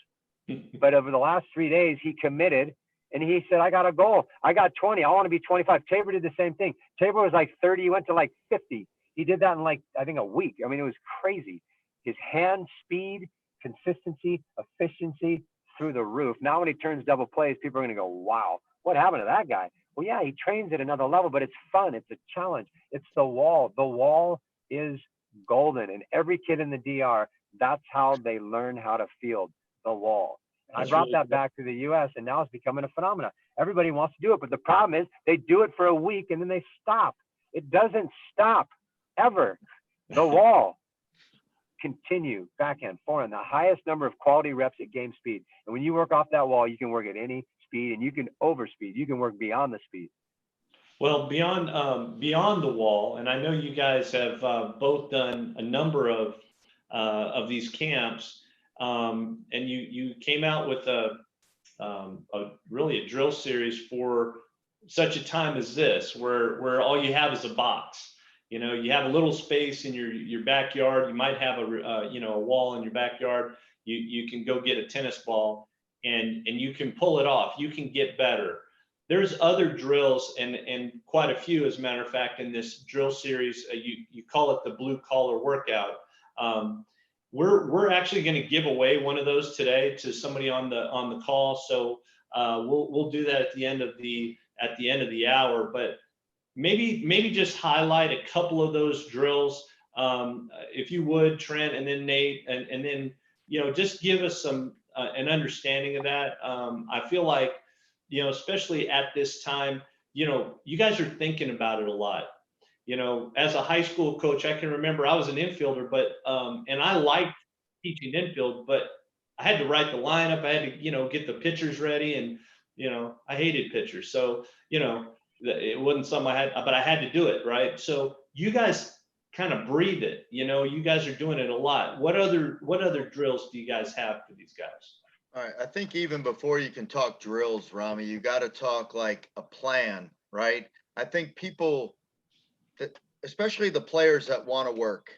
But over the last 3 days, he committed, and he said, I got a goal. I got 20. I want to be 25. Tabor did the same thing. Tabor was like 30. He went to like 50. He did that in like, I think, a week. I mean, it was crazy. His hand speed, consistency, efficiency through the roof. Now when he turns double plays, people are going to go, wow, what happened to that guy? Well, yeah, he trains at another level, but it's fun. It's a challenge. It's the wall. The wall is golden. And every kid in the DR, that's how they learn how to field, the wall. And I brought that back to the U.S., and now it's becoming a phenomenon. Everybody wants to do it, but the problem is they do it for a week, and then they stop. It doesn't stop, ever. The wall. Continue, backhand, forehand, the highest number of quality reps at game speed. And when you work off that wall, you can work at any speed, and you can overspeed. You can work beyond the speed. Well, beyond the wall, and I know you guys have both done a number of these camps, and you came out with really a drill series for such a time as this, where all you have is a box. You know, you have a little space in your backyard. You might have a wall in your backyard. You can go get a tennis ball and you can pull it off. You can get better. There's other drills and quite a few, as a matter of fact, in this drill series. You call it the blue collar workout. We're actually going to give away one of those today to somebody on the call. So we'll do that at the end of the hour. But maybe just highlight a couple of those drills, if you would, Trent, and then Nate, and then just give us some an understanding of that. I feel like, especially at this time, you guys are thinking about it a lot. As a high school coach, I can remember I was an infielder, but and I liked teaching infield, but I had to write the lineup. I had to, get the pitchers ready, and I hated pitchers, so it wasn't something I had, but I had to do it, right? So you guys kind of breathe it. You guys are doing it a lot. What other drills do you guys have for these guys? All right. I think even before you can talk drills, Rami, you got to talk like a plan, right? I think people, especially the players that want to work.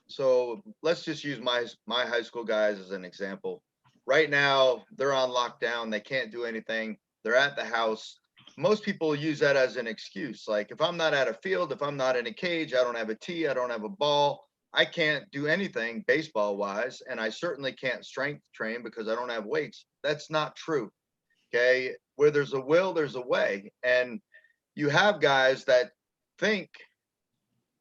So let's just use my high school guys as an example. Right now, they're on lockdown. They can't do anything. They're at the house. Most people use that as an excuse. Like, if I'm not at a field, if I'm not in a cage, I don't have a tee, I don't have a ball, I can't do anything baseball wise. And I certainly can't strength train because I don't have weights. That's not true. Okay. Where there's a will, there's a way. And you have guys that think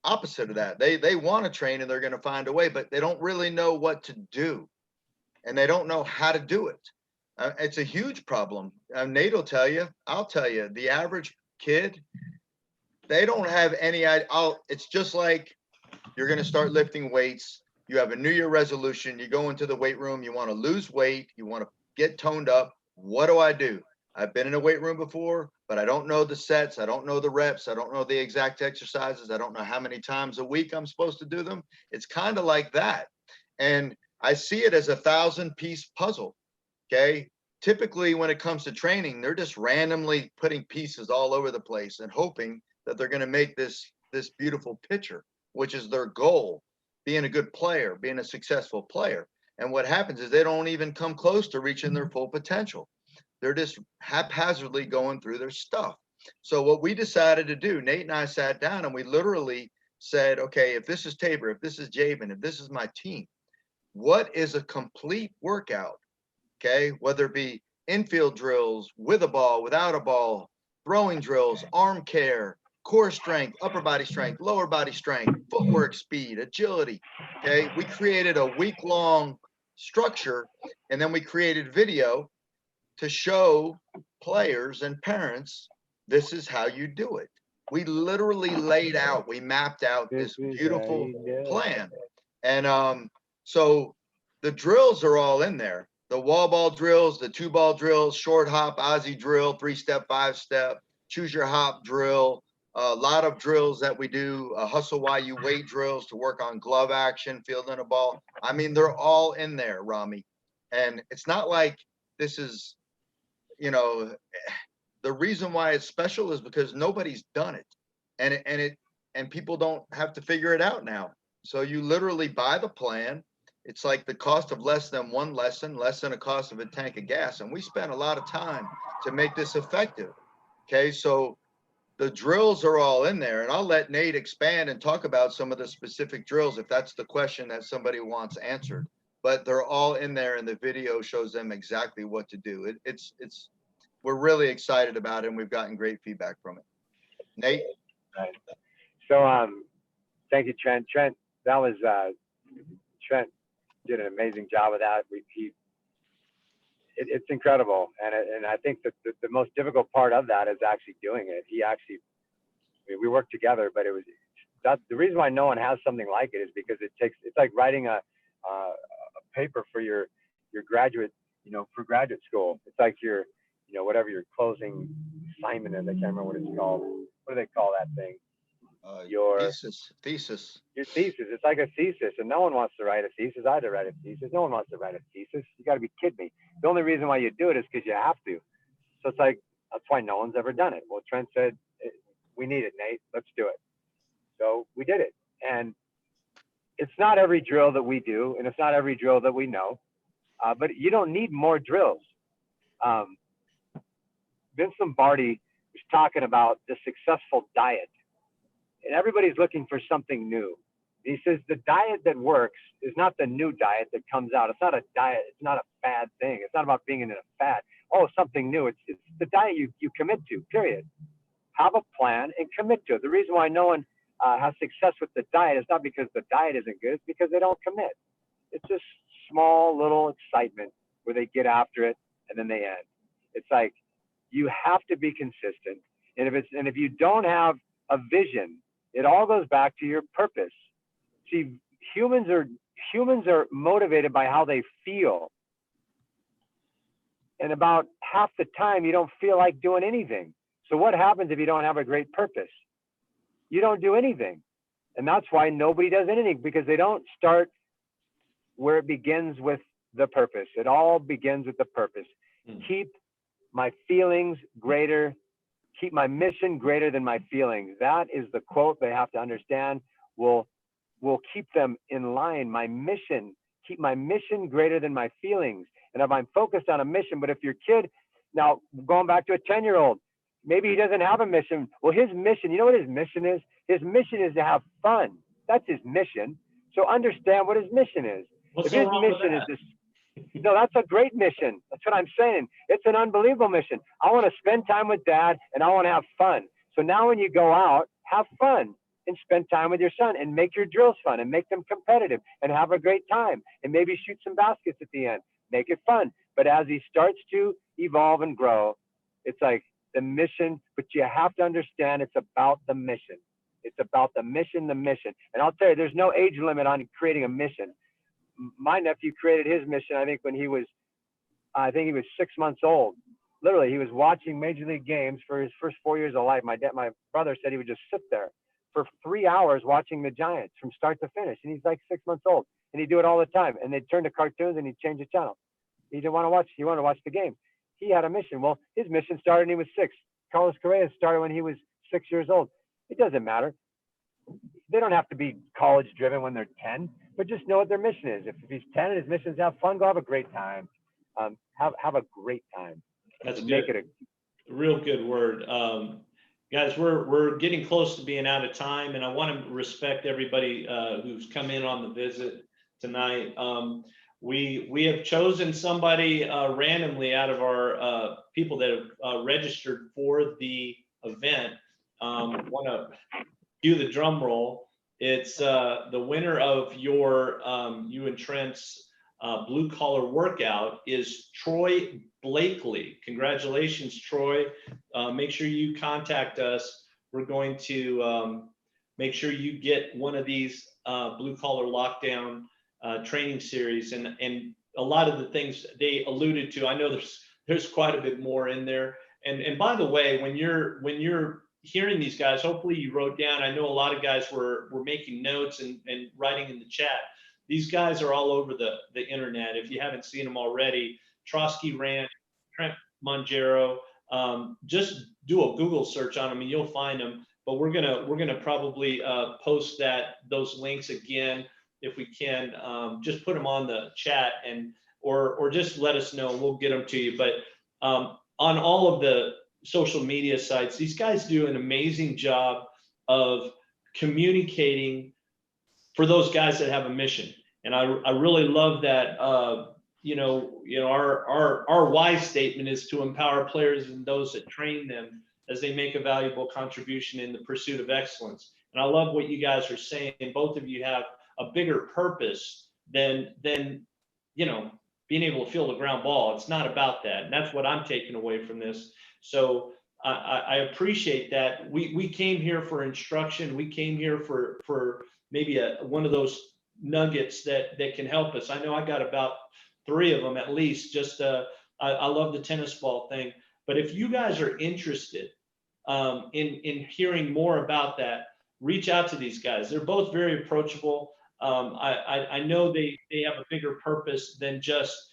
opposite of that. They want to train and they're going to find a way, but they don't really know what to do. And they don't know how to do it. It's a huge problem. Nate will tell you, I'll tell you, the average kid, they don't have any idea. It's just like you're going to start lifting weights. You have a New Year resolution. You go into the weight room. You want to lose weight. You want to get toned up. What do? I've been in a weight room before, but I don't know the sets. I don't know the reps. I don't know the exact exercises. I don't know how many times a week I'm supposed to do them. It's kind of like that. And I see it as a 1,000-piece puzzle. Okay. Typically, when it comes to training, they're just randomly putting pieces all over the place and hoping that they're going to make this beautiful picture, which is their goal, being a good player, being a successful player. And what happens is they don't even come close to reaching their full potential. They're just haphazardly going through their stuff. So what we decided to do, Nate and I sat down and we literally said, okay, if this is Tabor, if this is Jabin, if this is my team, what is a complete workout? Okay, whether it be infield drills, with a ball, without a ball, throwing drills, arm care, core strength, upper body strength, lower body strength, footwork speed, agility. Okay, we created a week-long structure, and then we created video to show players and parents, this is how you do it. We literally laid out, we mapped out this beautiful plan. And so the drills are all in there. The wall ball drills, the 2-ball drills, short hop, Aussie drill, 3-step, 5-step, choose your hop drill, a lot of drills that we do, hustle while you wait drills to work on glove action, fielding a ball. I mean, they're all in there, Rami. And it's not like this is, the reason why it's special is because nobody's done it. And people don't have to figure it out now. So you literally buy the plan. It's like the cost of less than one lesson, less than a cost of a tank of gas. And we spent a lot of time to make this effective. Okay, so the drills are all in there. And I'll let Nate expand and talk about some of the specific drills if that's the question that somebody wants answered. But they're all in there and the video shows them exactly what to do. We're really excited about it and we've gotten great feedback from it. Nate? Right. So thank you, Trent. Trent, that was Trent did an amazing job with that. It's incredible, and I think that the most difficult part of that is actually doing it. We worked together, but it was that's the reason why no one has something like it, is because it's like writing a paper for your graduate, for graduate school. It's like your, whatever your closing assignment is. I can't remember what it's called. What do they call that thing? Your thesis. Your thesis. It's like a thesis, and no one wants to write a thesis. I had to write a thesis. No one wants to write a thesis. You got to be kidding me. The only reason why you do it is because you have to. So it's like, that's why no one's ever done it. Well, Trent said, we need it, Nate. Let's do it. So we did it. And it's not every drill that we do, and it's not every drill that we know, but you don't need more drills. Vince Lombardi was talking about the successful diet, and everybody's looking for something new. He says the diet that works is not the new diet that comes out. It's not a diet. It's not a fad thing. It's not about being in a fad. Oh, something new. It's the diet you commit to, period. Have a plan and commit to it. The reason why no one has success with the diet is not because the diet isn't good. It's because they don't commit. It's just small little excitement where they get after it and then they end. It's like, you have to be consistent. And if you don't have a vision, it all goes back to your purpose. See, humans are motivated by how they feel. And about half the time, you don't feel like doing anything. So what happens if you don't have a great purpose? You don't do anything. And that's why nobody does anything, because they don't start where it begins with the purpose. It all begins with the purpose. Keep my feelings greater, keep my mission greater than my feelings. That is the quote they have to understand. Will keep them in line. My mission, keep my mission greater than my feelings. And if I'm focused on a mission, but if your kid, now going back to a 10-year-old, maybe he doesn't have a mission. Well, his mission, you know what his mission is? His mission is to have fun. That's his mission. So understand what his mission is. What's If his mission is this, no, that's a great mission. That's what I'm saying. It's an unbelievable mission. I want to spend time with dad and I want to have fun. So now when you go out, have fun and spend time with your son and make your drills fun and make them competitive and have a great time and maybe shoot some baskets at the end. Make it fun. But as he starts to evolve and grow, it's like the mission, but you have to understand it's about the mission. It's about the mission. And I'll tell you, there's no age limit on creating a mission. My nephew created his mission, I think, when he was 6 months old. Literally, he was watching Major League games for his first 4 years of life. My brother said he would just sit there for 3 hours watching the Giants from start to finish. And he's like 6 months old. And he'd do it all the time. And they'd turn to cartoons and he'd change the channel. He didn't want to watch. He wanted to watch the game. He had a mission. Well, his mission started when he was 6. Carlos Correa started when he was 6 years old. It doesn't matter. They don't have to be college driven when they're 10, but just know what their mission is. If he's 10 and his mission is have fun, go have a great time. Have a great time. That's Make good. it a real good word. Guys, we're getting close to being out of time, and I want to respect everybody who's come in on the visit tonight. We have chosen somebody randomly out of our people that have registered for the event. Want to cue the drum roll. It's the winner of your you and Trent's blue collar workout is Troy Blakely. Congratulations, Troy. Make sure you contact us. We're going to make sure you get one of these blue collar lockdown training series, and a lot of the things they alluded to. I know there's quite a bit more in there. And by the way, when you're hearing these guys, hopefully you wrote down. I know a lot of guys were making notes and writing in the chat. These guys are all over the internet. If you haven't seen them already, Trosky Trent Mongero, just do a Google search on them and you'll find them. But we're gonna probably post those links again if we can. Just put them on the chat or just let us know and we'll get them to you. But on all of the social media sites, these guys do an amazing job of communicating for those guys that have a mission. And I really love that. Our why statement is to empower players and those that train them as they make a valuable contribution in the pursuit of excellence. And I love what you guys are saying. Both of you have a bigger purpose than being able to field a ground ball. It's not about that. And that's what I'm taking away from this. So I appreciate that. We came here for instruction. We came here for maybe one of those nuggets that can help us. I know I got about 3 of them at least. Just I love the tennis ball thing. But if you guys are interested in hearing more about that, reach out to these guys. They're both very approachable. I know they have a bigger purpose than just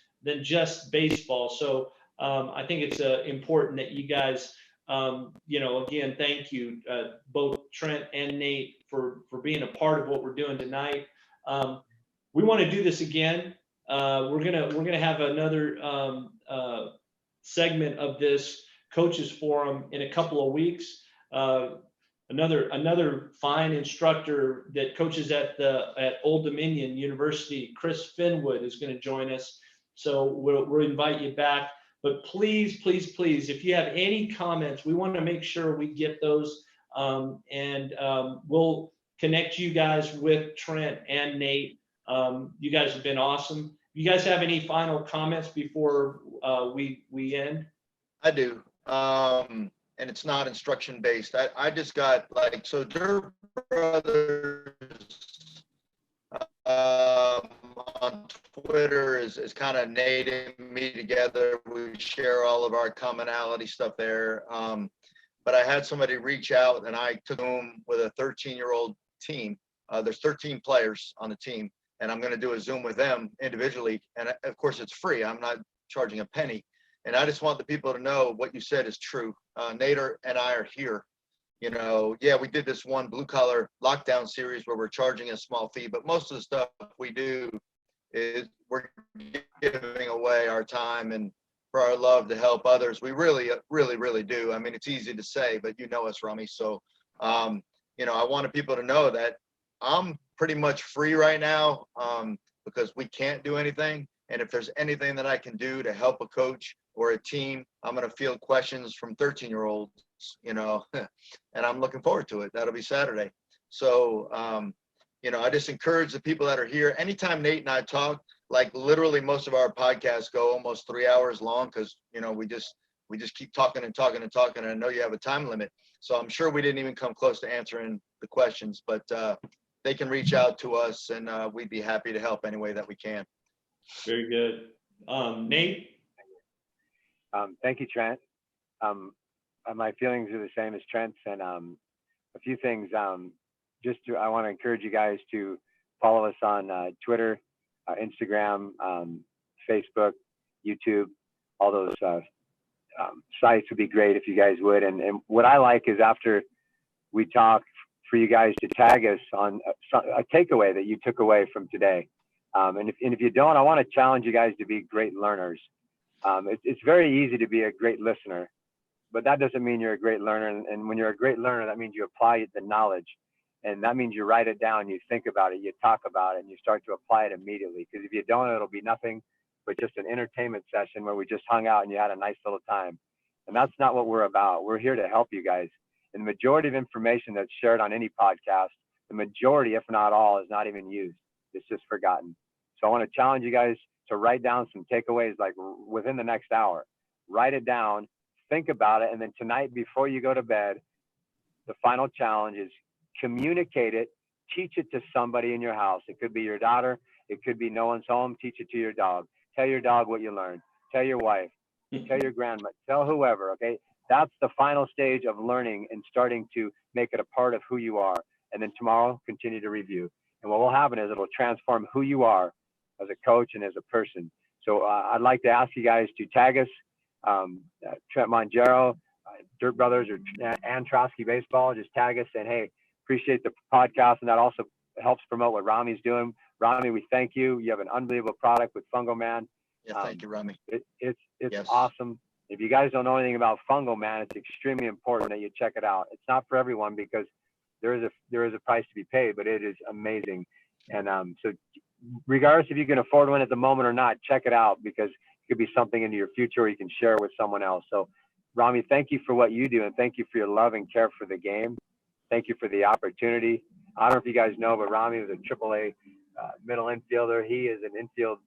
baseball. So I think it's important that you guys, again, thank you, both Trent and Nate, for being a part of what we're doing tonight. We want to do this again. We're gonna have another segment of this coaches forum in a couple of weeks. Another fine instructor that coaches at Old Dominion University, Chris Finwood, is going to join us. So we'll invite you back. But please, please, please, if you have any comments, we want to make sure we get those, and we'll connect you guys with Trent and Nate. You guys have been awesome. You guys have any final comments before we end? I do. And it's not instruction based. I just got so Dirt Brothers on Twitter is kind of Nate and me together. We share all of our commonality stuff there. But I had somebody reach out, and I took them with a 13-year-old team. There's 13 players on the team, and I'm going to do a Zoom with them individually. And of course, it's free. I'm not charging a penny. And I just want the people to know what you said is true. Nate and I are here. Yeah, we did this one blue collar lockdown series where we're charging a small fee, but most of the stuff we do is we're giving away our time and for our love to help others. We really, really, really do. I mean, it's easy to say, but you know us, Rummy. So, I wanted people to know that I'm pretty much free right now because we can't do anything. And if there's anything that I can do to help a coach or a team, I'm going to field questions from 13-year-olds, and I'm looking forward to it. That'll be Saturday. So, I just encourage the people that are here. Anytime Nate and I talk, literally most of our podcasts go almost 3 hours long because, we just keep talking and talking and talking. And I know you have a time limit. So I'm sure we didn't even come close to answering the questions, but they can reach out to us and we'd be happy to help any way that we can. Very good. Nate? Thank you, Trent. My feelings are the same as Trent's, and a few things. I want to encourage you guys to follow us on Twitter, Instagram, Facebook, YouTube. All those sites would be great if you guys would. And what I like is after we talk, for you guys to tag us on a takeaway that you took away from today. And if you don't, I want to challenge you guys to be great learners. It's very easy to be a great listener, but that doesn't mean you're a great learner. And when you're a great learner, that means you apply the knowledge. And that means you write it down, you think about it, you talk about it, and you start to apply it immediately. Because if you don't, it'll be nothing but just an entertainment session where we just hung out and you had a nice little time. And that's not what we're about. We're here to help you guys. And the majority of information that's shared on any podcast, the majority, if not all, is not even used. It's just forgotten. So I want to challenge you guys to write down some takeaways within the next hour. Write it down, think about it, and then tonight before you go to bed, the final challenge is communicate it, teach it to somebody in your house. It could be your daughter, it could be no one's home, teach it to your dog. Tell your dog what you learned. Tell your wife, tell your grandma, tell whoever, okay? That's the final stage of learning and starting to make it a part of who you are. And then tomorrow, continue to review. And what will happen is it'll transform who you are as a coach and as a person. So I'd like to ask you guys to tag us, Trent Mongero, Dirt Brothers, and Trosky Baseball. Just tag us saying, hey, appreciate the podcast. And that also helps promote what Rami's doing. Rami, we thank you. You have an unbelievable product with FungoMan. Yeah, thank you, Rami. It's Yes. awesome. If you guys don't know anything about FungoMan, it's extremely important that you check it out. It's not for everyone because there is a price to be paid, but it is amazing. And so regardless if you can afford one at the moment or not, check it out because it could be something into your future or you can share it with someone else. So Rami, thank you for what you do and thank you for your love and care for the game. Thank you for the opportunity. I don't know if you guys know, but Rami was a AAA middle infielder. He is an infield.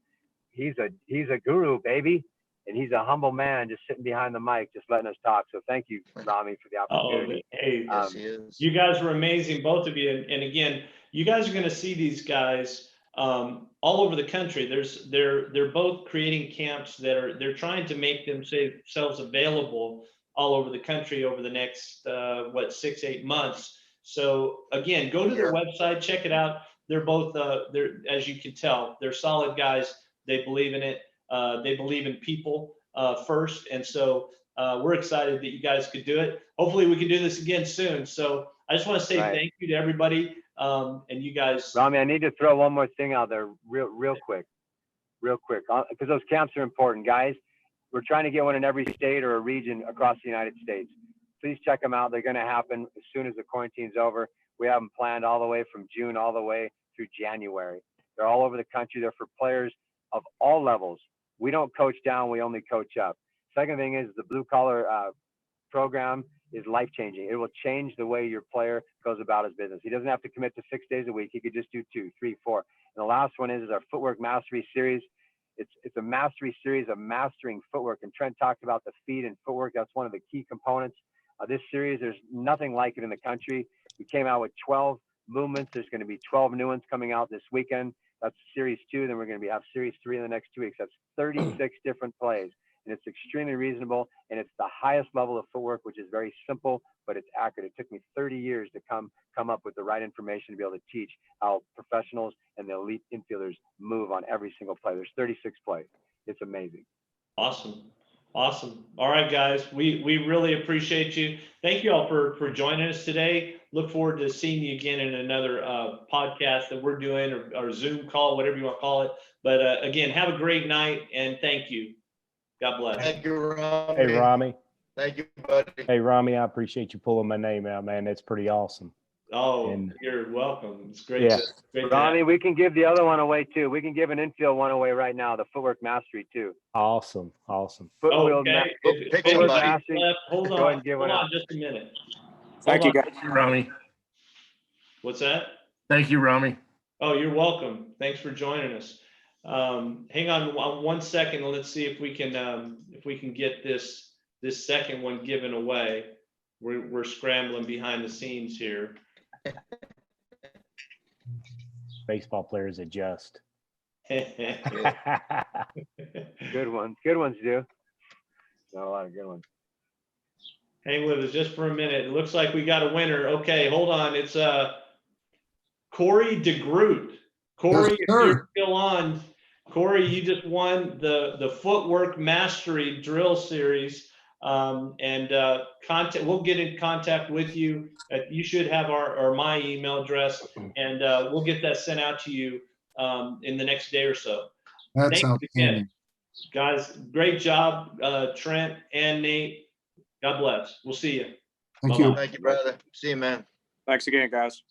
He's a guru, baby. and he's a humble man, just sitting behind the mic, just letting us talk. So thank you, Rami, for the opportunity. Hey, Yes, he is. you guys were amazing, both of you. And again, you guys are going to see these guys all over the country. They're both creating camps that they're trying to make themselves available all over the country over the next 6-8 months. So again, go to their website, check it out. They're both they're, as you can tell, they're solid guys. They believe in it. They believe in people first, and so we're excited that you guys could do it. Hopefully we can do this again soon. So I just want to say thank you to everybody, and you guys. Rami, I need to throw one more thing out there real quick, because those camps are important, guys. We're trying to get one in every state or a region across the United States. Please check them out. They're going to happen as soon as the quarantine's over. We have them planned all the way from June all the way through January. They're all over the country. They're for players of all levels. We don't coach down, we only coach up. Second thing is the blue collar program is life-changing. It will change the way your player goes about his business. He doesn't have to commit to 6 days a week. He could just do 2, 3, 4. And the last one is our footwork mastery series. It's a mastery series of mastering footwork. And Trent talked about the feet and footwork. That's one of the key components of this series. There's nothing like it in the country. We came out with 12 movements. There's going to be 12 new ones coming out this weekend. That's series 2. Then we're going to have series 3 in the next 2 weeks. That's 36 different plays. And it's extremely reasonable. And it's the highest level of footwork, which is very simple, but it's accurate. It took me 30 years to come up with the right information to be able to teach how professionals and the elite infielders move on every single play. There's 36 plays. It's amazing. Awesome. Awesome. All right, guys, we really appreciate you. Thank you all for joining us today. Look forward to seeing you again in another podcast that we're doing, or Zoom call, whatever you want to call it. But again, have a great night, and thank you. God bless. Thank you, Rami. Hey, Rami. Thank you, buddy. Hey, Rami, I appreciate you pulling my name out, man. That's pretty awesome. Oh, And you're welcome. It's great. Yeah. Great to Rami, have- we can give the other one away too. We can give an infield one away right now, the footwork mastery too. Awesome. Awesome. Footwork Okay. Pick Footwork somebody. mastery left. Hold Go ahead on. and give Hold one on out. just a minute. Thank you, Hold on. guys. Rami. What's that? Thank you, Rami. Oh, you're welcome. Thanks for joining us. Hang on 1 second. Let's see if we can get this second one given away. We're scrambling behind the scenes here. Baseball players adjust. Hang Good ones. Good ones, do. Not a lot of good ones. with us just for a minute. It looks like we got a winner. Okay, hold on. It's Corey DeGroot. Corey, Yes, if sir. you're still on, Corey, you just won the footwork mastery drill series. We'll get in contact with you. You should have my email address, and we'll get that sent out to you in the next day or so. That's Thanks again, outstanding. guys. Great job, Trent and Nate. God bless. We'll see you. Thank Bye-bye. you. Thank you, brother. See you, man. Thanks again, guys.